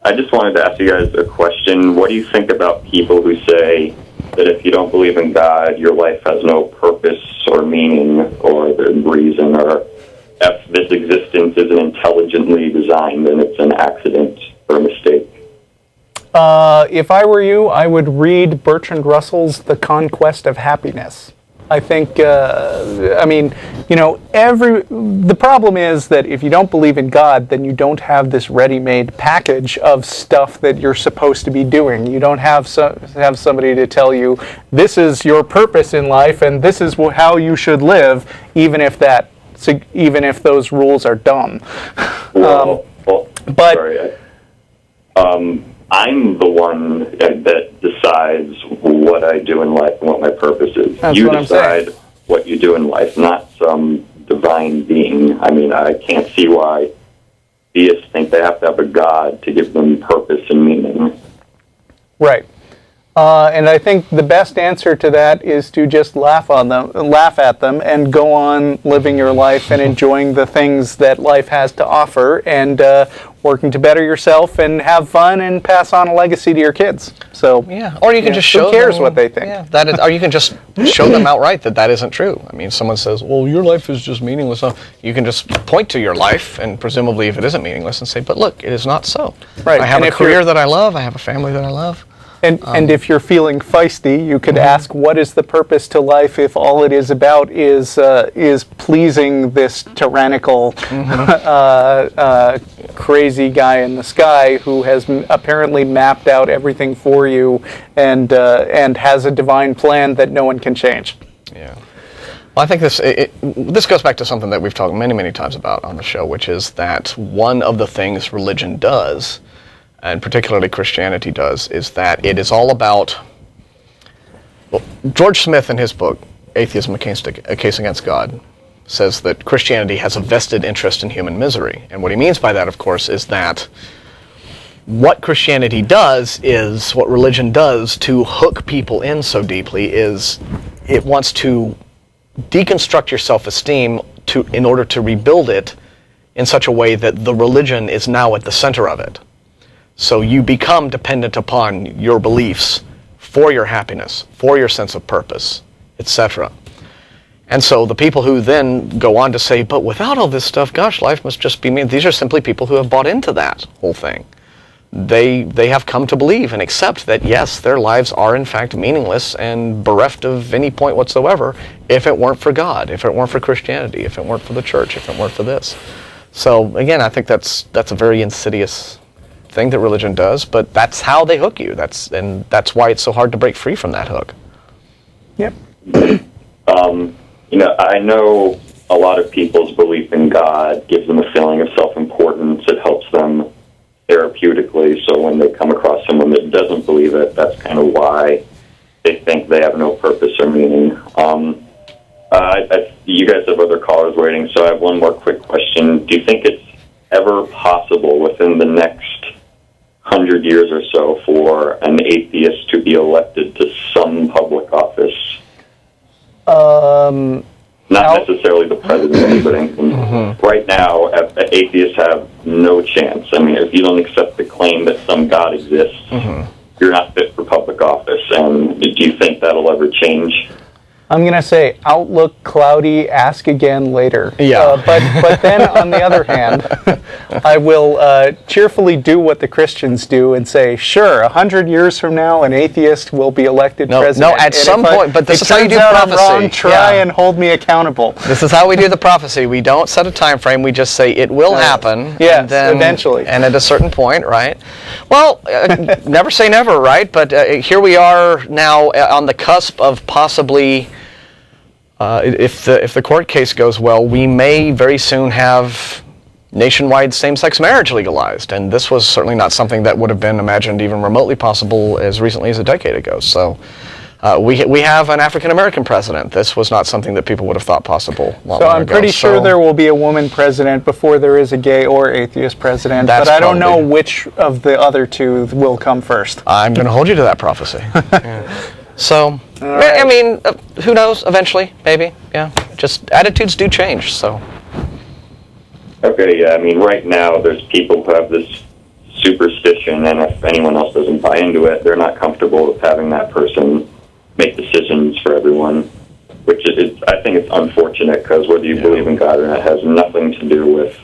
I just wanted to ask you guys a question. What do you think about people who say that if you don't believe in God, your life has no purpose or meaning or the reason, or if this existence isn't intelligently designed, then it's an accident or a mistake? If I were you, I would read Bertrand Russell's The Conquest of Happiness. I think, the problem is that if you don't believe in God, then you don't have this ready-made package of stuff that you're supposed to be doing. You don't have somebody to tell you, this is your purpose in life and this is how you should live, even if those rules are dumb. I'm the one that decides what I do in life and what my purpose is. That's you what decide what you do in life, not some divine being. I mean, I can't see why theists think they have to have a God to give them purpose and meaning. Right. And I think the best answer to that is to just laugh at them, and go on living your life and enjoying the things that life has to offer, and working to better yourself and have fun and pass on a legacy to your kids. So or you can just show who cares them what they think. Or you can just show them outright that isn't true. I mean, someone says, "Well, your life is just meaningless." You can just point to your life, and presumably, if it isn't meaningless, and say, "But look, it is not so. Right. I have a career that I love. I have a family that I love." And if you're feeling feisty, you could ask, what is the purpose to life if all it is about is pleasing this tyrannical, crazy guy in the sky who has apparently mapped out everything for you and has a divine plan that no one can change? Yeah. Well, I think this goes back to something that we've talked many, many times about on the show, which is that one of the things religion does, and particularly Christianity does, is that it is all about, George Smith in his book, Atheism, A Case Against God, says that Christianity has a vested interest in human misery. And what he means by that, of course, is that what Christianity does is, what religion does to hook people in so deeply, is it wants to deconstruct your self-esteem in order to rebuild it in such a way that the religion is now at the center of it. So you become dependent upon your beliefs for your happiness, for your sense of purpose, etc. And so the people who then go on to say, but without all this stuff, gosh, life must just be mean. These are simply people who have bought into that whole thing. They have come to believe and accept that, yes, their lives are in fact meaningless and bereft of any point whatsoever if it weren't for God, if it weren't for Christianity, if it weren't for the church, if it weren't for this. So again, I think that's a very insidious thing that religion does, but that's how they hook you. That's why it's so hard to break free from that hook. Yep. I know a lot of people's belief in God gives them a feeling of self-importance. It helps them therapeutically. So when they come across someone that doesn't believe it, that's kind of why they think they have no purpose or meaning. You guys have other callers waiting, so I have one more quick question. Do you think it's ever possible within the next 100 years or so for an atheist to be elected to some public office? Not necessarily the presidency, but right now, atheists have no chance. I mean, if you don't accept the claim that some God exists, you're not fit for public office. And do you think that'll ever change? I'm going to say outlook cloudy, ask again later. Yeah. But then on the other hand, I will cheerfully do what the Christians do and say, sure, 100 years from now, an atheist will be elected president. No, at some point, but this is how you do prophecy. Wrong, try and hold me accountable. This is how we do the prophecy. We don't set a time frame. We just say it will happen. Yes, and then, eventually. And at a certain point, right? Well, never say never, right? But here we are now on the cusp of possibly... if the court case goes well, we may very soon have nationwide same-sex marriage legalized, and this was certainly not something that would have been imagined even remotely possible as recently as a decade ago. So we have an African-American president. This was not something that people would have thought possible long ago. So I'm pretty sure there will be a woman president before there is a gay or atheist president, but I don't know which of the other two will come first. I'm going to hold you to that prophecy. Yeah. So, right. I mean, who knows? Eventually, maybe. Yeah. Just attitudes do change. So. Okay. Yeah. I mean, right now there's people who have this superstition, and if anyone else doesn't buy into it, they're not comfortable with having that person make decisions for everyone. Which is, I think it's unfortunate, because whether you believe in God or not has nothing to do with,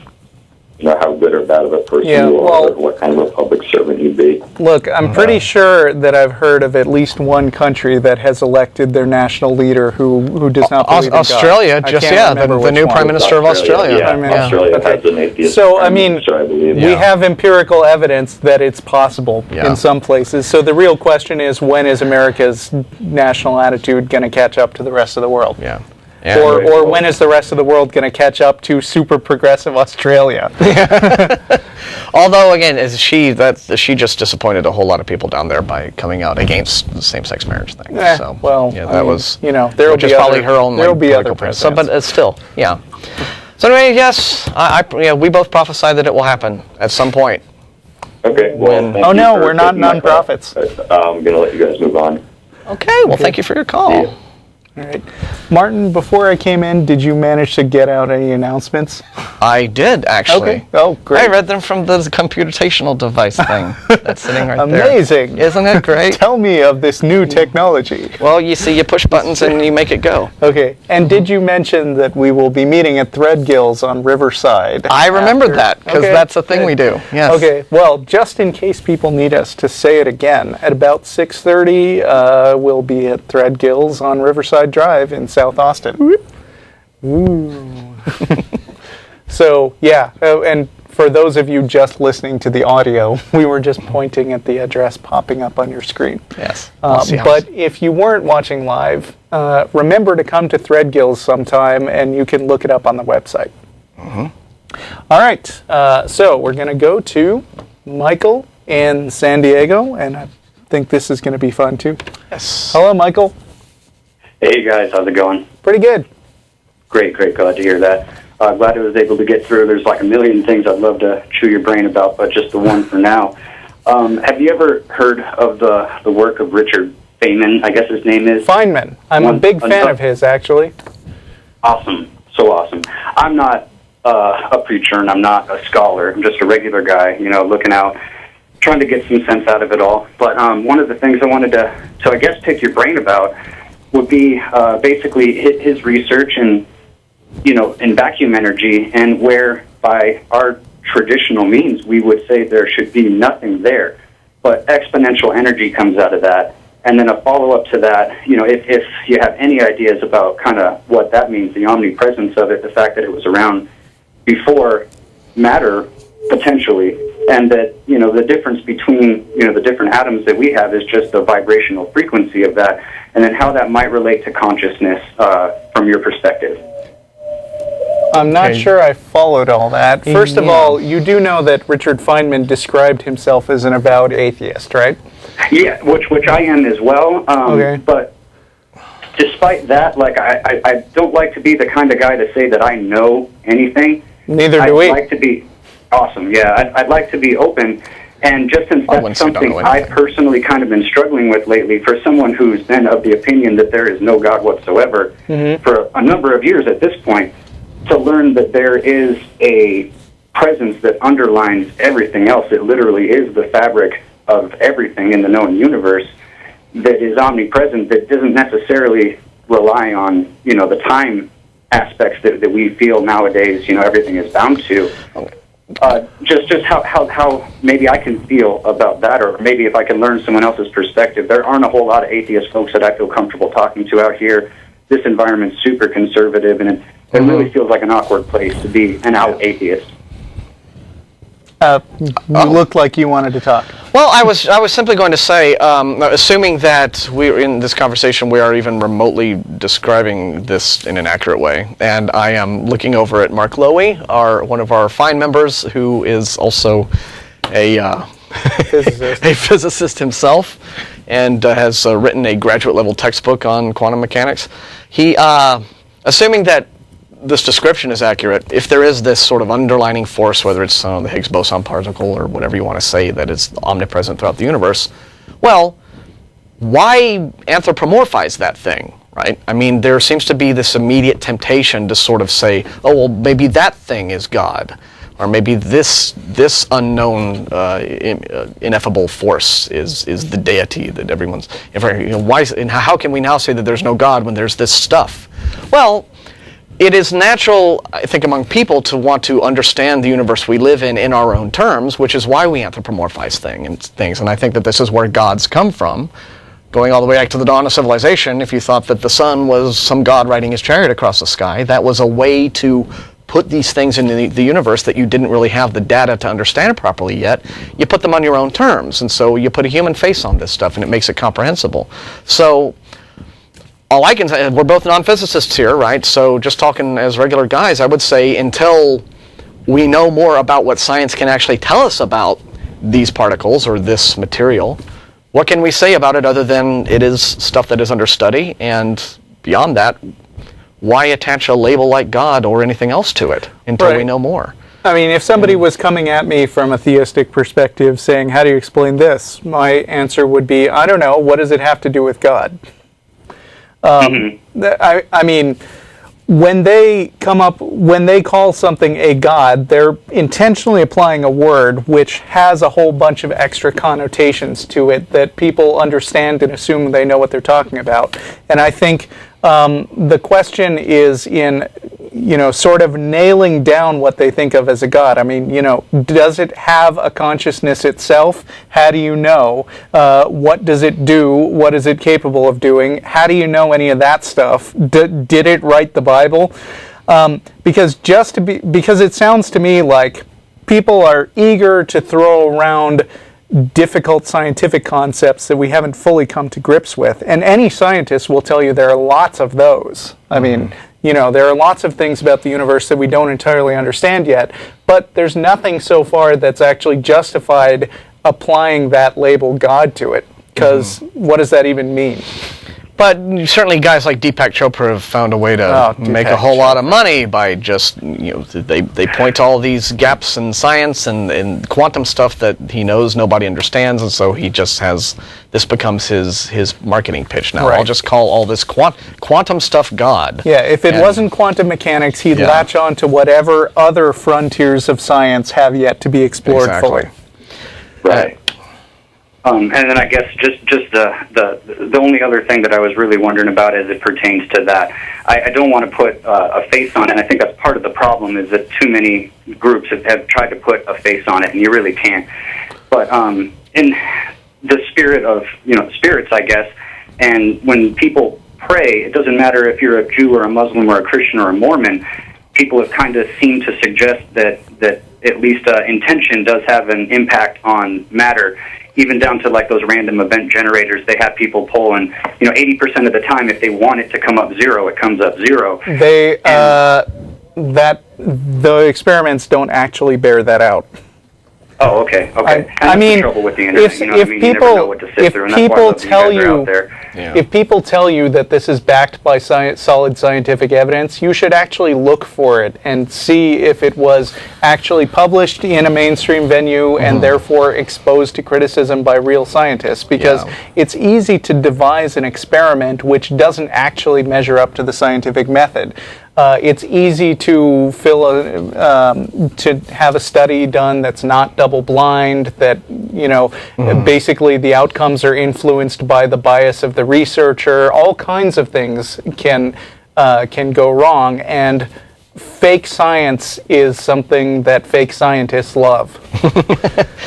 you know, how good or bad of a person you are, or what kind of a public servant you'd be. Look, I'm pretty sure that I've heard of at least one country that has elected their national leader who does not believe in God. Australia, the new Prime Minister of Australia. Yeah, Australia has an atheist. So, I mean, I believe. We have empirical evidence that it's possible in some places. So the real question is, when is America's national attitude going to catch up to the rest of the world? Yeah. Or when is the rest of the world going to catch up to super progressive Australia? Although, again, she just disappointed a whole lot of people down there by coming out against the same-sex marriage thing. So, that was, there'll be probably her own other presidents. So, but still, yeah. So anyway, yes, we both prophesy that it will happen at some point. Okay. Well, we're not non-profits. I'm going to let you guys move on. Okay. Well, thank you for your call. Yeah. All right. Martin, before I came in, did you manage to get out any announcements? I did, actually. Okay. Oh, great. I read them from the computational device thing that's sitting right there. Amazing. Isn't it great? Tell me of this new technology. Well, you see, you push buttons and you make it go. Okay. And did you mention that we will be meeting at Threadgills on Riverside? I remembered that, because that's a thing we do. Yes. Okay. Well, just in case people need us to say it again, at about 6:30, we'll be at Threadgills on Riverside Drive in South Austin. Ooh. So, yeah, and for those of you just listening to the audio, we were just pointing at the address popping up on your screen. Yes. But if you weren't watching live, remember to come to Threadgills sometime, and you can look it up on the website. Mm-hmm. All right, so we're going to go to Michael in San Diego, and I think this is going to be fun, too. Yes. Hello, Michael. Hey guys, how's it going? Pretty good. Great, glad to hear that. Glad I was able to get through. There's like a million things I'd love to chew your brain about, but just the one for now. Have you ever heard of the work of Richard Feynman, I guess his name is? Feynman. I'm a big fan of his, actually. Awesome, so awesome. I'm not a preacher and I'm not a scholar. I'm just a regular guy, looking out, trying to get some sense out of it all. But one of the things I wanted to I guess, pick your brain about would be basically his research in vacuum energy, and where by our traditional means we would say there should be nothing there, but exponential energy comes out of that. And then a follow-up to that, if you have any ideas about kind of what that means, the omnipresence of it, the fact that it was around before matter, potentially, and that, the difference between, the different atoms that we have is just the vibrational frequency of that, and then how that might relate to consciousness from your perspective. I'm not sure I followed all that. First of Yeah. all, you do know that Richard Feynman described himself as an avowed atheist, right? Yeah, which I am as well. Okay. But despite that, like I don't like to be the kind of guy to say that I know anything. Neither do we. I'd like to be awesome. Yeah, I'd like to be open. And just since that's something I've personally kind of been struggling with lately, for someone who's been of the opinion that there is no God whatsoever for a number of years at this point, to learn that there is a presence that underlines everything else, it literally is the fabric of everything in the known universe, that is omnipresent, that doesn't necessarily rely on, the time aspects that we feel nowadays, everything is bound to. Just how maybe I can feel about that, or maybe if I can learn someone else's perspective. There aren't a whole lot of atheist folks that I feel comfortable talking to out here. This environment's super conservative, and it really feels like an awkward place to be an out atheist. You looked like you wanted to talk. Well, I was simply going to say, assuming that we're in this conversation, we are even remotely describing this in an accurate way, and I am looking over at Mark Lowy, one of our fine members, who is also a physicist himself, and has written a graduate level textbook on quantum mechanics. He, assuming that this description is accurate, if there is this sort of underlining force, whether it's the Higgs boson particle or whatever you want to say, that is omnipresent throughout the universe, well, why anthropomorphize that thing, right? I mean, there seems to be this immediate temptation to sort of say, oh, well, maybe that thing is God, or maybe this unknown ineffable force is the deity that everyone's. How can we now say that there's no God when there's this stuff? Well, it is natural, I think, among people to want to understand the universe we live in our own terms, which is why we anthropomorphize things. And I think that this is where gods come from. Going all the way back to the dawn of civilization, if you thought that the sun was some god riding his chariot across the sky, that was a way to put these things in the universe that you didn't really have the data to understand properly yet. You put them on your own terms, and so you put a human face on this stuff, and it makes it comprehensible. So all I can say, we're both non-physicists here, right? So just talking as regular guys, I would say until we know more about what science can actually tell us about these particles or this material, what can we say about it other than it is stuff that is under study? And beyond that, why attach a label like God or anything else to it until we know more? I mean, if somebody was coming at me from a theistic perspective saying, how do you explain this? My answer would be, I don't know, what does it have to do with God? I mean, when they call something a god, they're intentionally applying a word which has a whole bunch of extra connotations to it that people understand and assume they know what they're talking about. And I think the question is in, sort of nailing down what they think of as a god. I mean, does it have a consciousness itself? How do you know? What does it do? What is it capable of doing? How do you know any of that stuff? Did it write the Bible? Because it sounds to me like people are eager to throw around difficult scientific concepts that we haven't fully come to grips with. And any scientist will tell you there are lots of those. I mean, there are lots of things about the universe that we don't entirely understand yet, but there's nothing so far that's actually justified applying that label God to it. Because what does that even mean? But certainly guys like Deepak Chopra have found a way to make a whole lot of money by just, they point to all these gaps in science and quantum stuff that he knows nobody understands, and so he just this becomes his marketing pitch now. Right. I'll just call all this quantum stuff God. Yeah, if it wasn't quantum mechanics, he'd latch on to whatever other frontiers of science have yet to be explored fully. Right. And then I guess just the only other thing that I was really wondering about as it pertains to that, I don't want to put a face on it, and I think that's part of the problem is that too many groups have tried to put a face on it, and you really can't. But in the spirit of, spirits, I guess, and when people pray, it doesn't matter if you're a Jew or a Muslim or a Christian or a Mormon, people have kind of seemed to suggest that at least intention does have an impact on matter. Even down to like those random event generators, they have people pull, and 80% of the time, if they want it to come up zero, it comes up zero. that the experiments don't actually bear that out. Oh, okay. I mean, the trouble with the internet, if people tell you, if people tell you that this is backed by solid scientific evidence, you should actually look for it and see if it was actually published in a mainstream venue and therefore exposed to criticism by real scientists. Because it's easy to devise an experiment which doesn't actually measure up to the scientific method. It's easy to to have a study done that's not double-blind, that basically the outcomes are influenced by the bias of the researcher. All kinds of things can go wrong, and fake science is something that fake scientists love.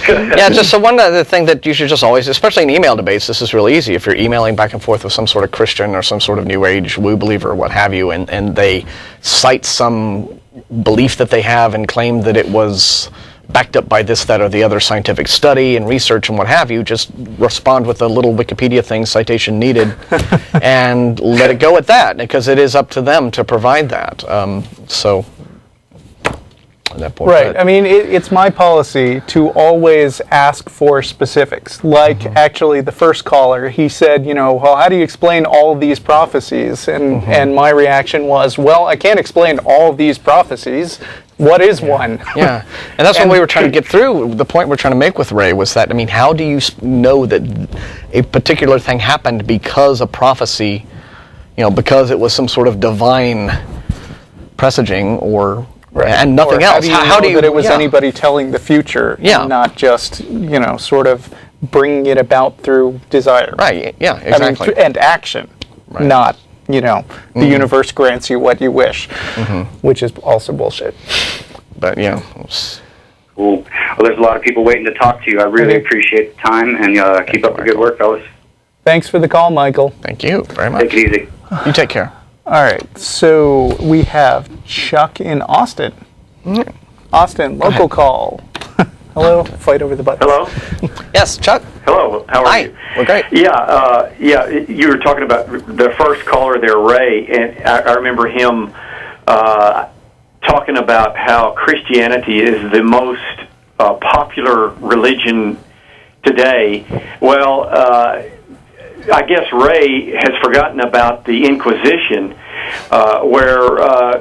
Yeah, just so one other thing that you should just always, especially in email debates, this is really easy. If you're emailing back and forth with some sort of Christian or some sort of New Age woo believer or what have you, and they cite some belief that they have and claim that it was backed up by this, that, or the other scientific study and research and what have you, just respond with a little Wikipedia thing, citation needed, and let it go at that, because it is up to them to provide that. So, at that point, right. I mean, it's my policy to always ask for specifics. Like, actually, the first caller, he said, well, how do you explain all of these prophecies? And my reaction was, well, I can't explain all of these prophecies. What is one? Yeah, and that's what we were trying to get through. The point we're trying to make with Ray was that, I mean, how do you know that a particular thing happened because a prophecy, because it was some sort of divine presaging or and nothing else? How do you know that it was anybody telling the future, and not just sort of bringing it about through desire? Right. Yeah. Exactly. I mean, and action, not. The universe grants you what you wish, which is also bullshit. But cool. Well, there's a lot of people waiting to talk to you. I really appreciate the time, and keep up the good work, fellas. Thanks for the call, Michael. Thank you very much. Take it easy. You take care. All right, so we have Chuck in Austin. Austin, local call. Hello, fight over the button. Hello? Yes, Chuck. Hello, how are you? We're great. Yeah, you were talking about the first caller there, Ray, and I remember him talking about how Christianity is the most popular religion today. Well, I guess Ray has forgotten about the Inquisition, where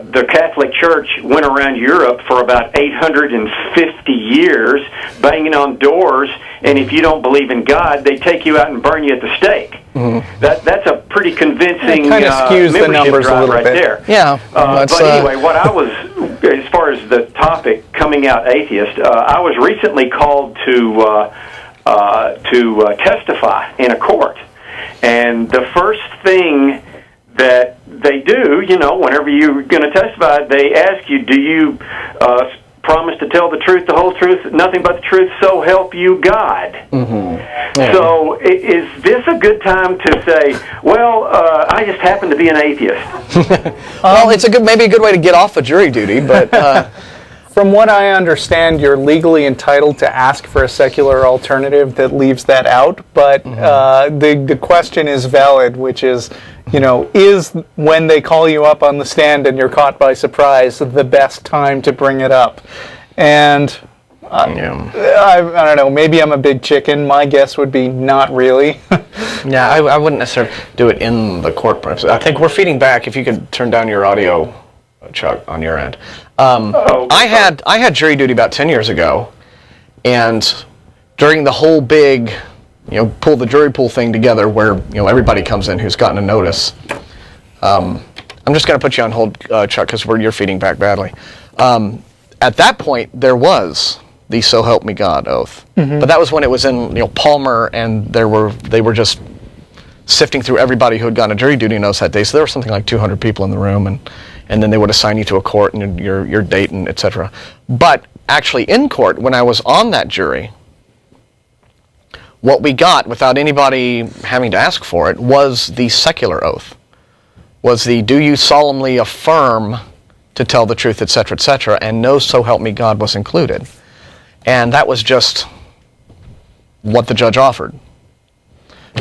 the Catholic Church went around Europe for about 850 years, banging on doors, and if you don't believe in God, they take you out and burn you at the stake. That's a pretty convincing kind of skews the numbers a little right bit. there. Yeah. But anyway, what I was, as far as the topic, coming out atheist, I was recently called to testify in a court. And the first thing that they do, whenever you're going to testify, they ask you, do you promise to tell the truth, the whole truth, nothing but the truth, so help you God? So is this a good time to say, well, I just happen to be an atheist? Well, it's maybe a good way to get off of jury duty, but... From what I understand, you're legally entitled to ask for a secular alternative that leaves that out, but the question is valid, which is, is when they call you up on the stand and you're caught by surprise the best time to bring it up? And I don't know, maybe I'm a big chicken. My guess would be not really. Yeah, I wouldn't necessarily do it in the court. I think we're feeding back. If you could turn down your audio, Chuck, on your end. I had jury duty about 10 years ago, and during the whole big, pull the jury pool thing together, where everybody comes in who's gotten a notice. I'm just going to put you on hold, Chuck, because you're feeding back badly. At that point, there was the "So Help Me God" oath, but that was when it was in Palmer, and they were just sifting through everybody who had gotten a jury duty notice that day. So there were something like 200 people in the room, and then they would assign you to a court and your date and etc. But actually in court, when I was on that jury, what we got without anybody having to ask for it was the secular oath. Was the "Do you solemnly affirm to tell the truth, etc., and no "So Help Me God" was included. And that was just what the judge offered.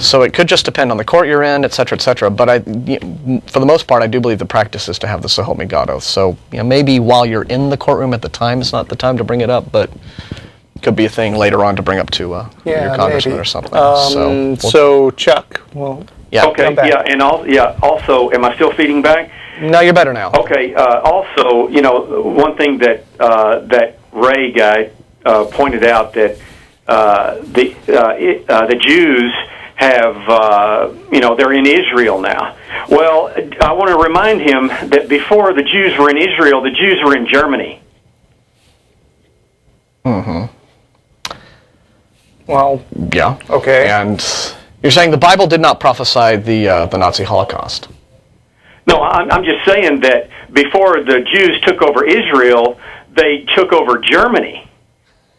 So it could just depend on the court you're in, et cetera, but for the most part, I do believe the practice is to have the so help me God oath. So maybe while you're in the courtroom at the time, it's not the time to bring it up, but it could be a thing later on to bring up to your congressman or something. So Chuck, well, yeah. Okay, come back. yeah, and also, am I still feeding back? No, you're better now. Okay, also, one thing that that Ray guy pointed out that the Jews have, they're in Israel now. Well, I want to remind him that before the Jews were in Israel, the Jews were in Germany. Mm-hmm. Well, yeah. Okay. And you're saying the Bible did not prophesy the Nazi Holocaust? No, I'm just saying that before the Jews took over Israel, they took over Germany.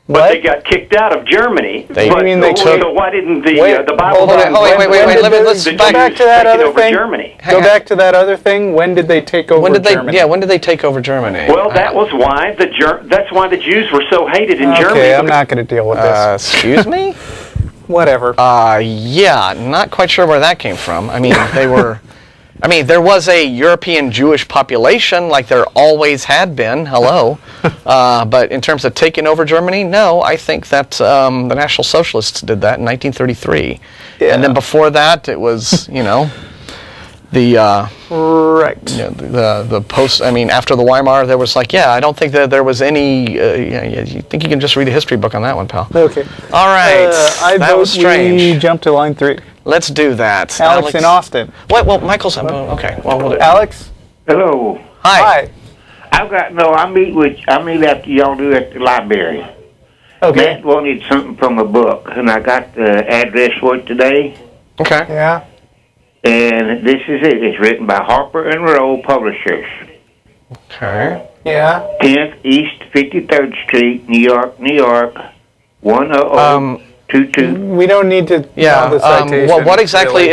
what? But they got kicked out of Germany. So why didn't the Bible? Let's go back to that other thing. Germany. Go back to that other thing. When did they take over Germany? Yeah, when did they take over Germany? Well, that was why that's why the Jews were so hated in Germany. Okay, I'm not going to deal with this. Excuse me? Whatever. Yeah, not quite sure where that came from. I mean, there was a European Jewish population, like there always had been. Hello. But in terms of taking over Germany, no, I think that the National Socialists did that in 1933. Yeah. And then before that, it was, the post. I mean, after the Weimar, there was I don't think that there was any. You think you can just read a history book on that one, pal? Okay. All right. That was strange. We jump to line 3. Let's do that. Alex in Austin. What? Well, Michael's. Okay. Well, we'll do. Alex. Hello. Hi. I meet after y'all do at the library. Okay. Matt wanted something from a book, and I got the address for it today. Okay. Yeah. And this is it. It's written by Harper and Row Publishers. Okay. Yeah. 10th East 53rd Street, New York, 10022. We don't need to know the citation. What exactly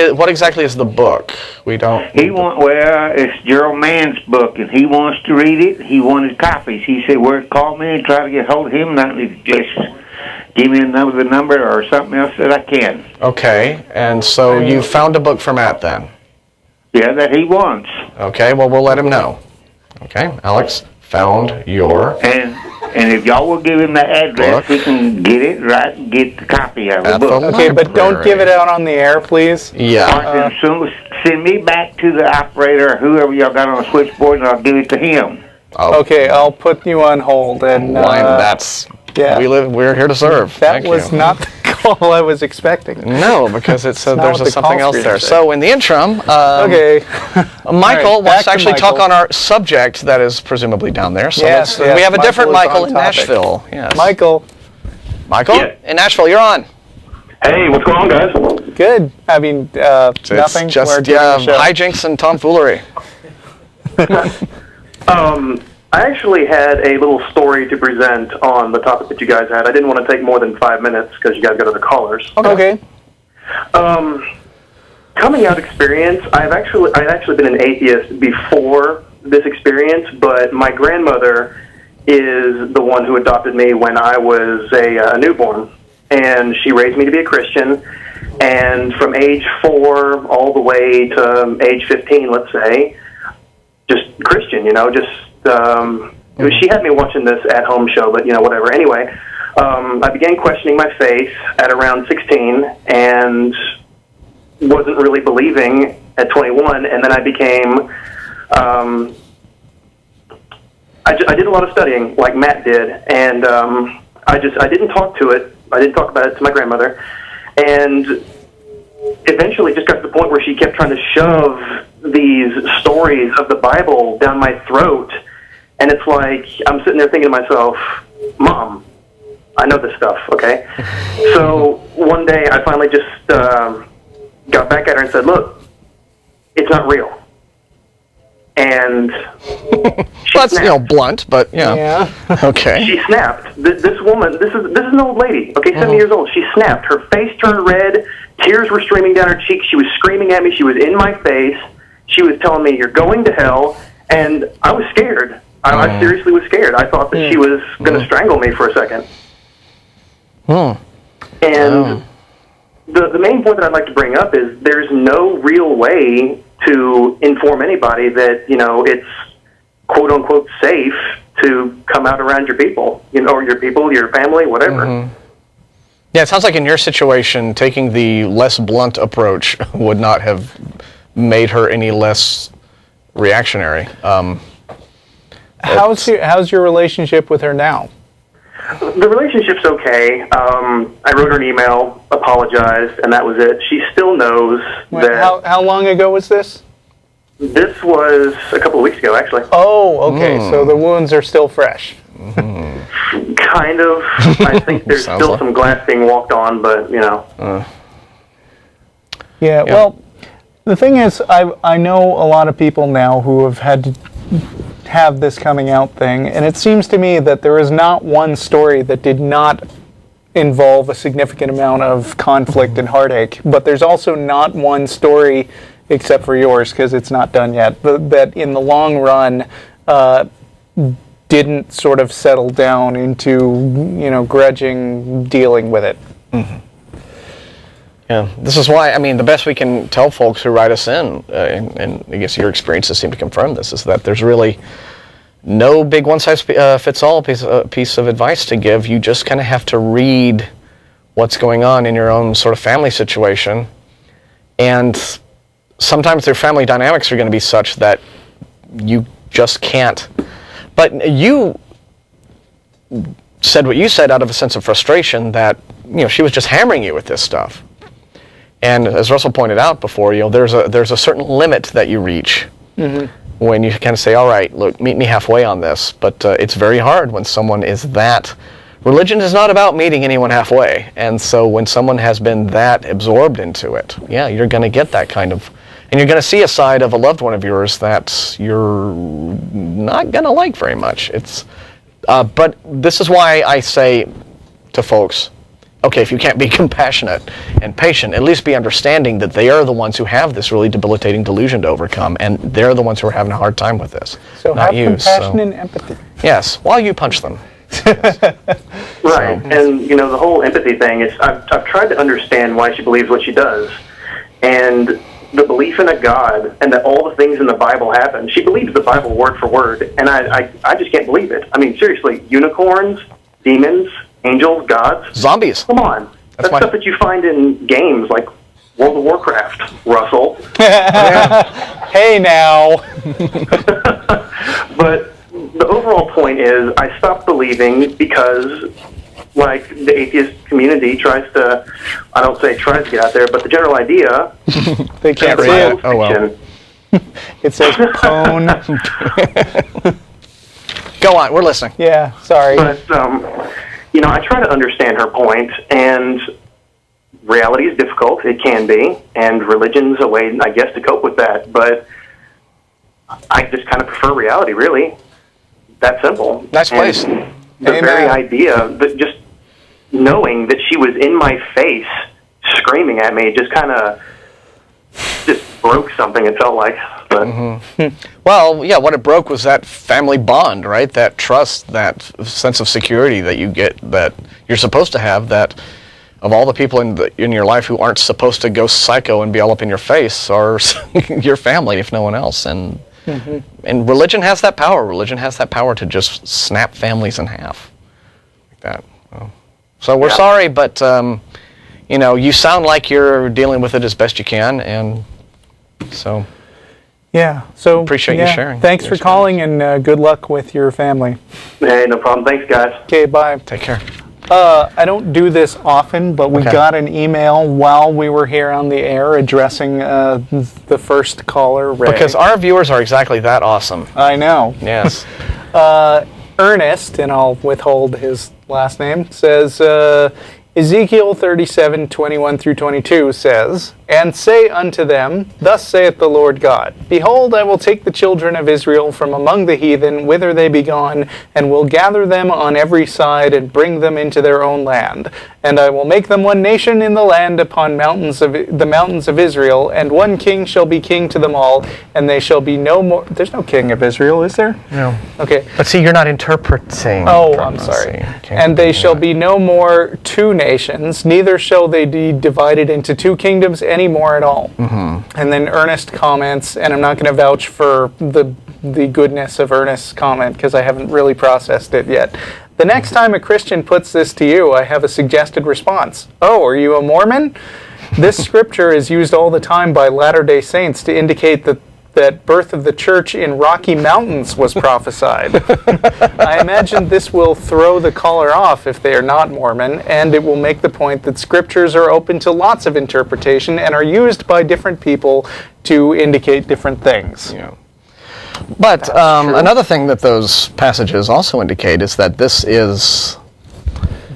is the book? We don't. It's Gerald Mann's book, and he wants to read it. He wanted copies. He said, call me and try to get hold of him, not just give me the number or something else that I can. Okay, and so you found a book for Matt then? Yeah, that he wants. Okay, well, we'll let him know. Okay, Alex found your... And if y'all will give him the address, he can get it right and get the copy of the book. Okay, but don't give it out on the air, please. Yeah. Send me back to the operator or whoever y'all got on the switchboard, and I'll give it to him. Oh. Okay, I'll put you on hold. And we're here to serve. That was not the call I was expecting. No, because it said there's something else there. So in the interim, okay, Michael wants to actually talk on our subject that is presumably down there. So we have a different Michael in Nashville. Yes. Michael in Nashville, you're on. Hey, what's going on, guys? Good. I mean, nothing. It's just hijinks and tomfoolery. I actually had a little story to present on the topic that you guys had. I didn't want to take more than 5 minutes because you guys got other callers. Okay. Coming out experience, I'd actually been an atheist before this experience, but my grandmother is the one who adopted me when I was a newborn, and she raised me to be a Christian. And from age 4 all the way to age 15, let's say, just Christian, she had me watching this at-home show, but, whatever. Anyway, I began questioning my faith at around 16 and wasn't really believing at 21, and then I became, I did a lot of studying like Matt did, and I didn't talk about it to my grandmother, and eventually just got to the point where she kept trying to shove these stories of the Bible down my throat, and it's like I'm sitting there thinking to myself, Mom, I know this stuff, okay? So one day I finally just got back at her and said, look, it's not real. And that's blunt, but yeah. Okay. She snapped. This woman, this is an old lady, okay, 70 years old. She snapped. Her face turned red. Tears were streaming down her cheeks. She was screaming at me. She was in my face. She was telling me, you're going to hell. And I was scared. I seriously was scared. I thought that she was going to strangle me for a second. And the main point that I'd like to bring up is there's no real way to inform anybody that, it's quote-unquote safe to come out around your people, or your people, your family, whatever. Mm-hmm. Yeah, it sounds like in your situation, taking the less blunt approach would not have made her any less reactionary. How's your relationship with her now? The relationship's okay. I wrote her an email, apologized, and that was it. She still knows that... How long ago was this? This was a couple of weeks ago, actually. Oh, okay. So the wounds are still fresh. Kind of. I think there's still some glass being walked on, but, Yeah, well, the thing is, I know a lot of people now who have had to have this coming out thing, and it seems to me that there is not one story that did not involve a significant amount of conflict and heartache, but there's also not one story, except for yours, because it's not done yet, that in the long run didn't sort of settle down into, grudging dealing with it. Mm-hmm. Yeah, this is why, the best we can tell folks who write us in, and I guess your experiences seem to confirm this, is that there's really no big one-size-fits-all piece of advice to give. You just kind of have to read what's going on in your own sort of family situation, and sometimes their family dynamics are going to be such that you just can't. But you said what you said out of a sense of frustration that, she was just hammering you with this stuff. And as Russell pointed out before, there's a certain limit that you reach when you kind of say, all right, look, meet me halfway on this. But it's very hard when someone is that. Religion is not about meeting anyone halfway. And so when someone has been that absorbed into it, you're going to get that kind of, and you're going to see a side of a loved one of yours that you're not going to like very much. But this is why I say to folks, okay, if you can't be compassionate and patient, at least be understanding that they are the ones who have this really debilitating delusion to overcome, and they're the ones who are having a hard time with this. So not have compassion and empathy. Yes, while you punch them. Yes. Right, and the whole empathy thing is, I've tried to understand why she believes what she does, and the belief in a God and that all the things in the Bible happen. She believes the Bible word for word, and I just can't believe it. Seriously, unicorns, demons, angels, gods. Zombies. Come on. That's stuff that you find in games like World of Warcraft, Russell. Hey now. But the overall point is I stopped believing because, like, the atheist community tries to, I don't say tries to get out there, but the general idea... They can't read it. Oh, well. It says pone. Go on, we're listening. Yeah, sorry. But, I try to understand her point, and reality is difficult. It can be, and religion's a way, I guess, to cope with that. But I just kind of prefer reality, really. That simple. Nice place. The very idea, that just knowing that she was in my face screaming at me just kind of just broke something, it felt like. But Well, yeah, what it broke was that family bond, right? That trust, that sense of security that you get, that you're supposed to have, that of all the people in your life who aren't supposed to go psycho and be all up in your face are your family, if no one else. And religion has that power. Religion has that power to just snap families in half like that. So we're sorry, but you sound like you're dealing with it as best you can, and so... Yeah, so appreciate you sharing. Thanks for calling, and good luck with your family. Hey, no problem. Thanks, guys. Okay, bye. Take care. I don't do this often, but we got an email while we were here on the air addressing the first caller, Ray. Because our viewers are exactly that awesome. I know. Yes. Ernest, and I'll withhold his last name, says... Ezekiel 37:21 through 22 says, and say unto them, Thus saith the Lord God, Behold, I will take the children of Israel from among the heathen, whither they be gone, and will gather them on every side, and bring them into their own land. And I will make them one nation in the land upon the mountains of Israel, and one king shall be king to them all, and they shall be no more... There's no king of Israel, is there? No. Okay. But see, you're not interpreting. Oh, I'm sorry. And they shall be no more two nations, neither shall they be divided into two kingdoms any more at all. Mm-hmm. And then Ernest comments, and I'm not going to vouch for the goodness of Ernest's comment because I haven't really processed it yet. The next time a Christian puts this to you, I have a suggested response. Oh, are you a Mormon? This scripture is used all the time by Latter-day Saints to indicate that birth of the church in Rocky Mountains was prophesied. I imagine this will throw the caller off if they are not Mormon, and it will make the point that scriptures are open to lots of interpretation and are used by different people to indicate different things. Yeah. But another thing that those passages also indicate is that this is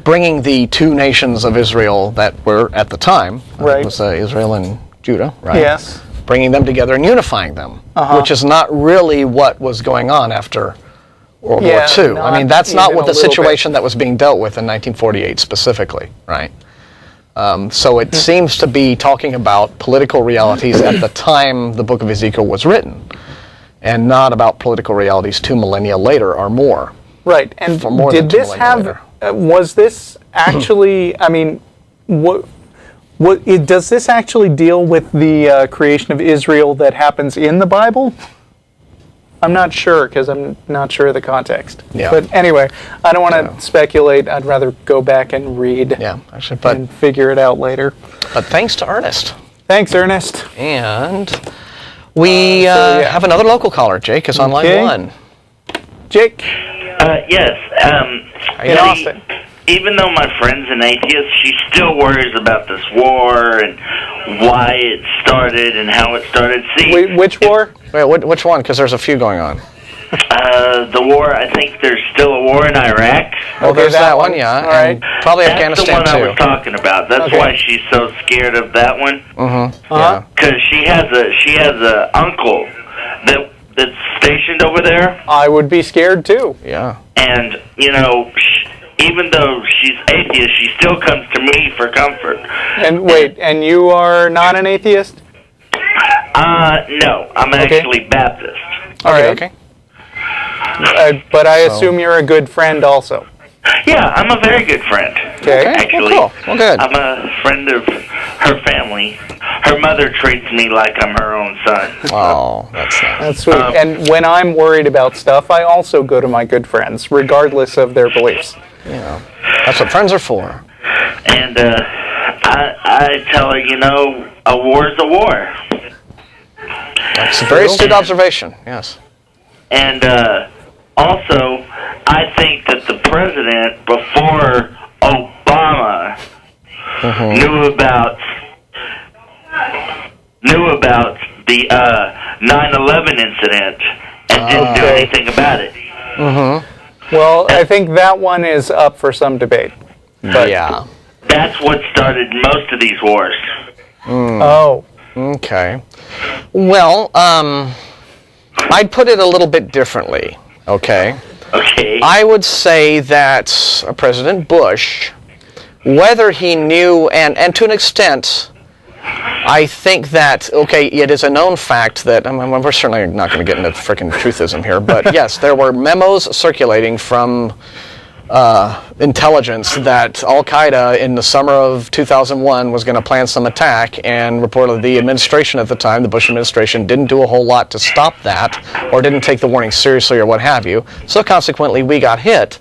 bringing the two nations of Israel that were at the time, right. It was Israel and Judah, right? Yes. Bringing them together and unifying them, which is not really what was going on after World War II. I mean, that's not what the situation that was being dealt with in 1948 specifically, right? So it seems to be talking about political realities at the time the book of Ezekiel was written, and not about political realities 2 millennia later or more. Right, and did this have, was this actually, I mean, does this actually deal with the creation of Israel that happens in the Bible? I'm not sure, because I'm not sure of the context. Yeah. But anyway, I don't want to speculate. I'd rather go back and read and figure it out later. But thanks to Ernest. Thanks, Ernest. And we have another local caller. Jake is on line 1. Jake? Yes. In Austin. Even though my friend's an atheist, she still worries about this war and why it started and how it started. See, wait, which war? Wait, which one? Because there's a few going on. The war, I think there's still a war in Iraq. Oh, there's that one, yeah. All right. Probably That's Afghanistan, the one too. I was talking about. That's why she's so scared of that one. Mm-hmm. Yeah. Because she has a uncle that's stationed over there. I would be scared, too. Yeah. And, you know, even though she's atheist, she still comes to me for comfort. And wait, and you are not an atheist? No, I'm actually Baptist. All right. Okay. But I assume you're a good friend also. Yeah, I'm a very good friend. Okay. Actually, well, cool. Well, good. I'm a friend of her family. Her mother treats me like I'm her own son. Oh, that's nice. That's sweet. And when I'm worried about stuff, I also go to my good friends, regardless of their beliefs. Yeah, that's what friends are for. And I tell her, you know, a war's a war. That's a very astute observation, yes. And also, I think that the president, before Obama, knew about the 9/11 incident and didn't do anything about it. Well, I think that one is up for some debate. But yeah. That's what started most of these wars. Oh. Okay. Well, I'd put it a little bit differently, okay? Okay. I would say that President Bush, whether he knew, and to an extent, I think that, okay, it is a known fact that, we're certainly not going to get into frickin' truthism here, but yes, there were memos circulating from intelligence that Al-Qaeda in the summer of 2001 was going to plan some attack, and reportedly the administration at the time, the Bush administration, didn't do a whole lot to stop that, or didn't take the warning seriously or what have you, so consequently we got hit.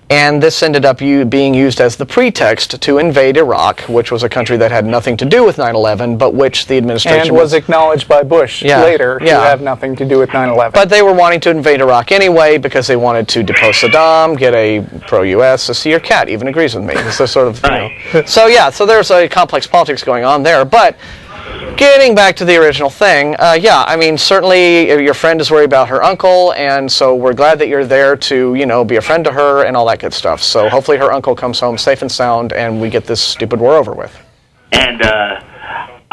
And this ended up being used as the pretext to invade Iraq, which was a country that had nothing to do with 9/11, but which the administration... And was acknowledged by Bush later to have nothing to do with 9/11. But they were wanting to invade Iraq anyway because they wanted to depose Saddam, get a pro-U.S. See, your cat even agrees with me. It's a sort of, So yeah, so there's a complex politics going on there, but... Getting back to the original thing, yeah, I mean, certainly your friend is worried about her uncle, and so we're glad that you're there to, you know, be a friend to her and all that good stuff. So hopefully her uncle comes home safe and sound, and we get this stupid war over with. And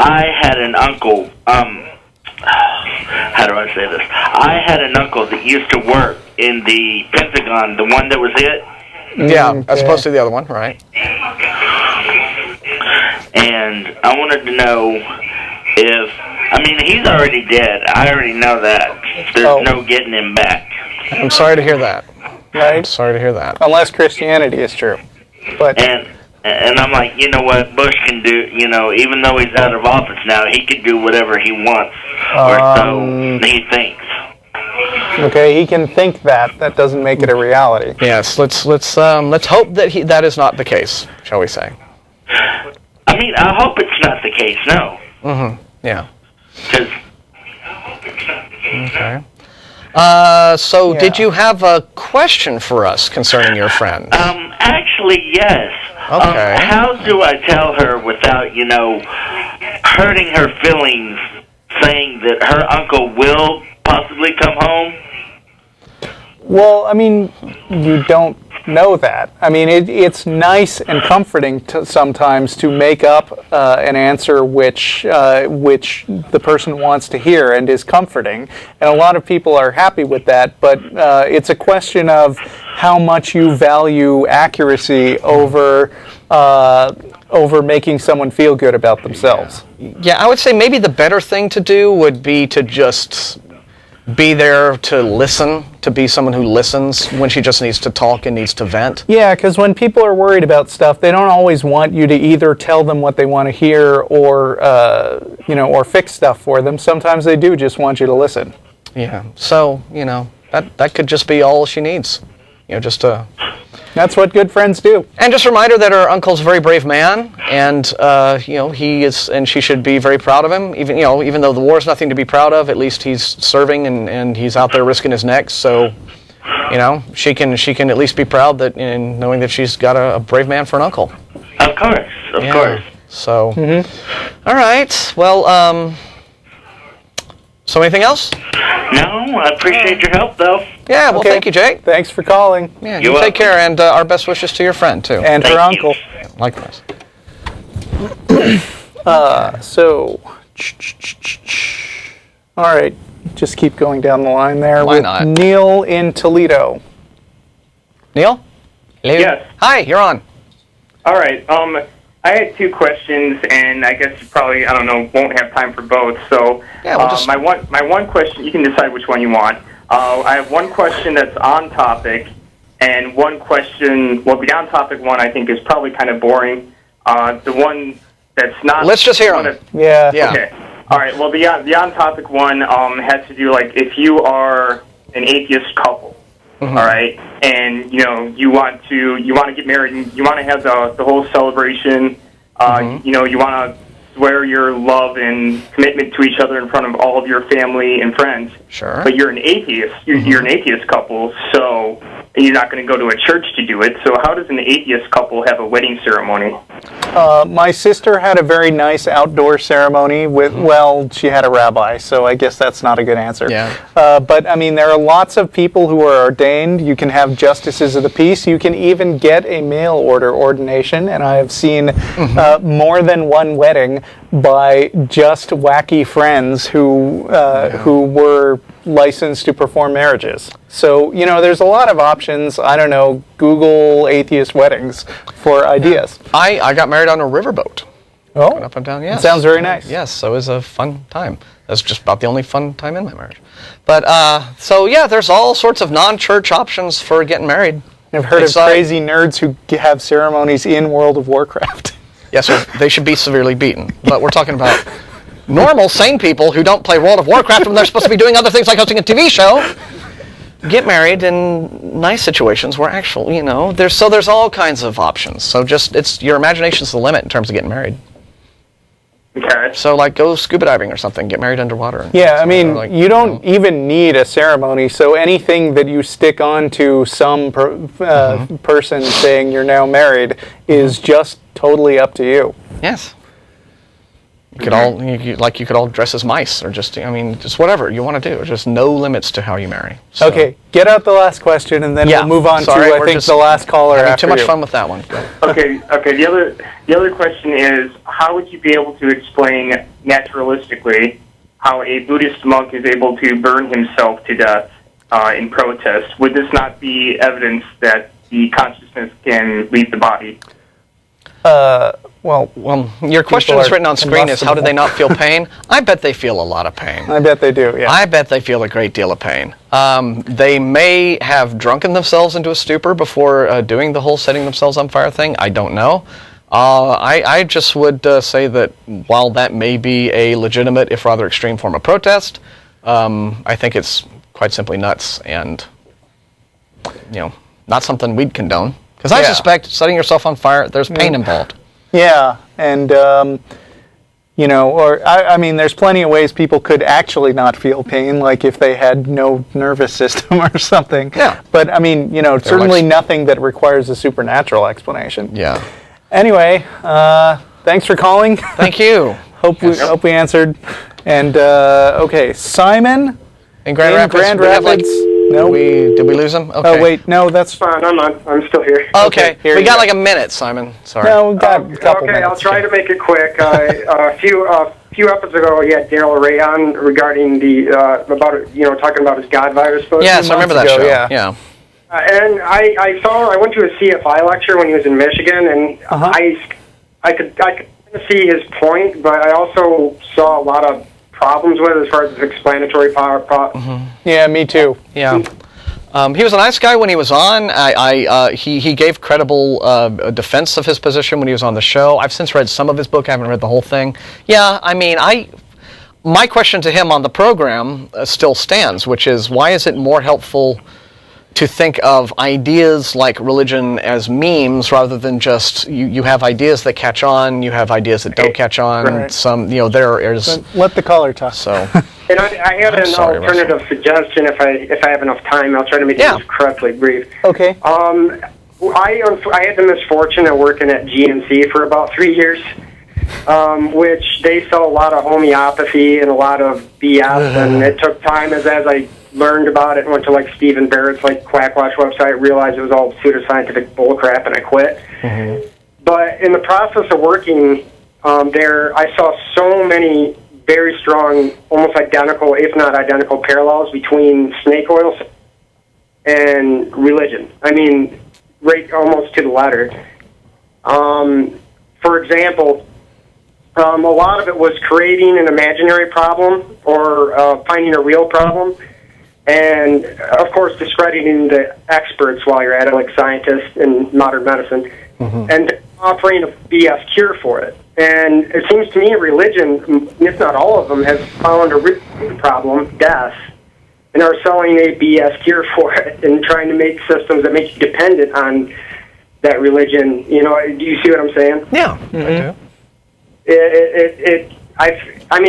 I had an uncle. How do I say this? I had an uncle that used to work in the Pentagon, the one that was hit. Yeah, as opposed to the other one, right? And I wanted to know if, I mean, he's already dead. I already know that. There's no getting him back. I'm sorry to hear that. Right? I'm sorry to hear that. Unless Christianity is true. But And I'm like, you know what, Bush can do, you know, even though he's out of office now, he can do whatever he wants, or so he thinks. Okay, he can think that. That doesn't make it a reality. Yes, let's hope that that is not the case, shall we say? I mean, I hope it's not the case. No. Yeah. 'Cause Okay. So did you have a question for us concerning your friend? Actually, yes. Okay. How do I tell her without, you know, hurting her feelings, saying that her uncle will possibly come home? Well, I mean, you don't know that. I mean, it's nice and comforting sometimes to make up an answer which the person wants to hear and is comforting, and a lot of people are happy with that. But it's a question of how much you value accuracy over making someone feel good about themselves. Yeah, I would say maybe the better thing to do would be to just be there to listen, to be someone who listens when she just needs to talk and needs to vent. Yeah, because when people are worried about stuff, they don't always want you to either tell them what they want to hear or or fix stuff for them. Sometimes they do just want you to listen. Yeah, so, that could just be all she needs. Just to... That's what good friends do. And just a reminder that her uncle's a very brave man, and he is, and she should be very proud of him. Even though the war is nothing to be proud of, at least he's serving and he's out there risking his neck. So, she can at least be proud that in knowing that she's got a brave man for an uncle. Of course, of course. So, all right. Well, so anything else? No, I appreciate your help, though. Yeah, well, thank you, Jake. Thanks for calling. Yeah, you take care, and our best wishes to your friend, too. And her uncle. Likewise. All right, just keep going down the line there. Why with not? Neil in Toledo. Neil? Hello? Yes. Hi, you're on. All right. I had two questions, and I guess you probably, won't have time for both. So, yeah, we'll just... my one question, you can decide which one you want. I have one question that's on topic, and one question. Well, the on topic one I think is probably kind of boring. The one that's not. Let's just hear them. Yeah. Okay. All right. Well, the on topic one has to do if you are an atheist couple. All right, and you want to get married, and you want to have the whole celebration. You want to swear your love and commitment to each other in front of all of your family and friends. Sure. But you're an atheist. You're an atheist couple, so you're not going to go to a church to do it. So how does an atheist couple have a wedding ceremony? My sister had a very nice outdoor ceremony with, she had a rabbi, so I guess that's not a good answer. Yeah. But, I mean, there are lots of people who are ordained. You can have justices of the peace. You can even get a mail order ordination, and I have seen more than one wedding by just wacky friends who were licensed to perform marriages. So, there's a lot of options. I don't know, Google atheist weddings for ideas. I got married on a riverboat. Oh, went up and down, yes. It sounds very nice. Yes, so it was a fun time. That's just about the only fun time in my marriage. But, there's all sorts of non-church options for getting married. I've heard of crazy nerds who have ceremonies in World of Warcraft. Yes, well, they should be severely beaten. But we're talking about normal, sane people who don't play World of Warcraft when they're supposed to be doing other things like hosting a TV show. Get married in nice situations where there's all kinds of options. So just your imagination's the limit in terms of getting married. Okay. So go scuba diving or something, get married underwater. Yeah, I mean, you don't even need a ceremony. So anything that you stick on to some person saying you're now married is just totally up to you. Yes. You could all dress as mice, or just whatever you want to do. Just no limits to how you marry. So. Okay, get out the last question, and then we'll move on to the last caller. Having after too much fun with that one. Okay. The other question is, how would you be able to explain naturalistically how a Buddhist monk is able to burn himself to death in protest? Would this not be evidence that the consciousness can leave the body? Well, your question is written on screen is, how do they not feel pain? I bet they feel a lot of pain. I bet they do, yeah. I bet they feel a great deal of pain. They may have drunken themselves into a stupor before doing the whole setting themselves on fire thing. I don't know. I just would say that while that may be a legitimate, if rather extreme form of protest, I think it's quite simply nuts and, not something we'd condone. Because I suspect setting yourself on fire, there's pain involved. Yeah, and, there's plenty of ways people could actually not feel pain, like if they had no nervous system or something. Yeah. But, certainly nothing that requires a supernatural explanation. Yeah. Anyway, thanks for calling. Thank you. Hope we answered. And, okay, Simon in Grand Rapids. No. Did we lose him? Okay. Oh, wait, no, that's fine. I'm still here. Okay. We got like a minute, Simon. Sorry. No, we got a couple minutes. I'll try to make it quick. A few episodes ago, you had Darrel Ray on regarding talking about his God virus book. Yes, I remember that show. Yeah. And I went to a CFI lecture when he was in Michigan, and I could see his point, but I also saw a lot of problems with it as far as his explanatory power. Yeah, me too. Yeah. He was a nice guy when he was on. He gave credible defense of his position when he was on the show. I've since read some of his book. I haven't read the whole thing. Yeah, my question to him on the program still stands, which is, why is it more helpful to think of ideas like religion as memes rather than just you have ideas that catch on, you have ideas that don't catch on. Right. Some there is. Let the caller talk. So. And I had an alternative suggestion. If I have enough time, I'll try to make this incredibly brief. Okay. I had the misfortune of working at GNC for about 3 years, which they sell a lot of homeopathy and a lot of BS, and it took time as I learned about it and went to like Stephen Barrett's Quackwatch website, realized it was all pseudoscientific bullcrap, and I quit. Mm-hmm. But in the process of working there, I saw so many very strong, almost identical, if not identical, parallels between snake oil and religion. Right almost to the letter. For example, a lot of it was creating an imaginary problem or finding a real problem. And, of course, discrediting the experts while you're at it, like scientists in modern medicine, and offering a BS cure for it. And it seems to me religion, if not all of them, has found a real problem, death, and are selling a BS cure for it and trying to make systems that make you dependent on that religion. Do you see what I'm saying? Yeah, I do.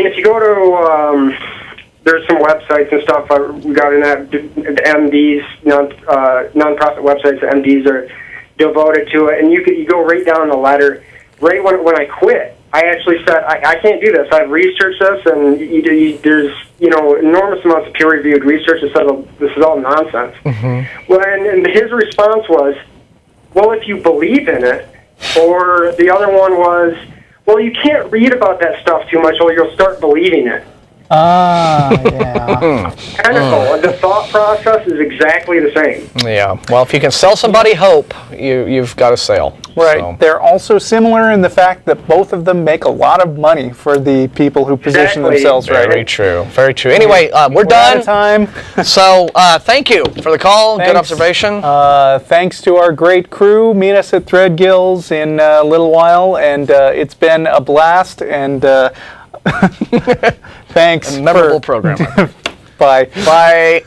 If you go to... there's some websites and stuff regarding that. The MDs, non-profit websites, the MDs are devoted to it, and you go right down the letter. Right when I quit, I actually said, I can't do this. I've researched this, and there's enormous amounts of peer-reviewed research that says this is all nonsense. Mm-hmm. Well, and his response was, well, if you believe in it, or the other one was, well, you can't read about that stuff too much, or you'll start believing it. Yeah. The thought process is exactly the same. Yeah. Well, if you can sell somebody hope, you've got a sale. Right. So. They're also similar in the fact that both of them make a lot of money for the people who position themselves right. Very true. Very true. Anyway, we're done. Out of time. So thank you for the call. Thanks. Good observation. Thanks to our great crew. Meet us at Threadgills in a little while, and it's been a blast. And thanks. A memorable program. Bye. Bye.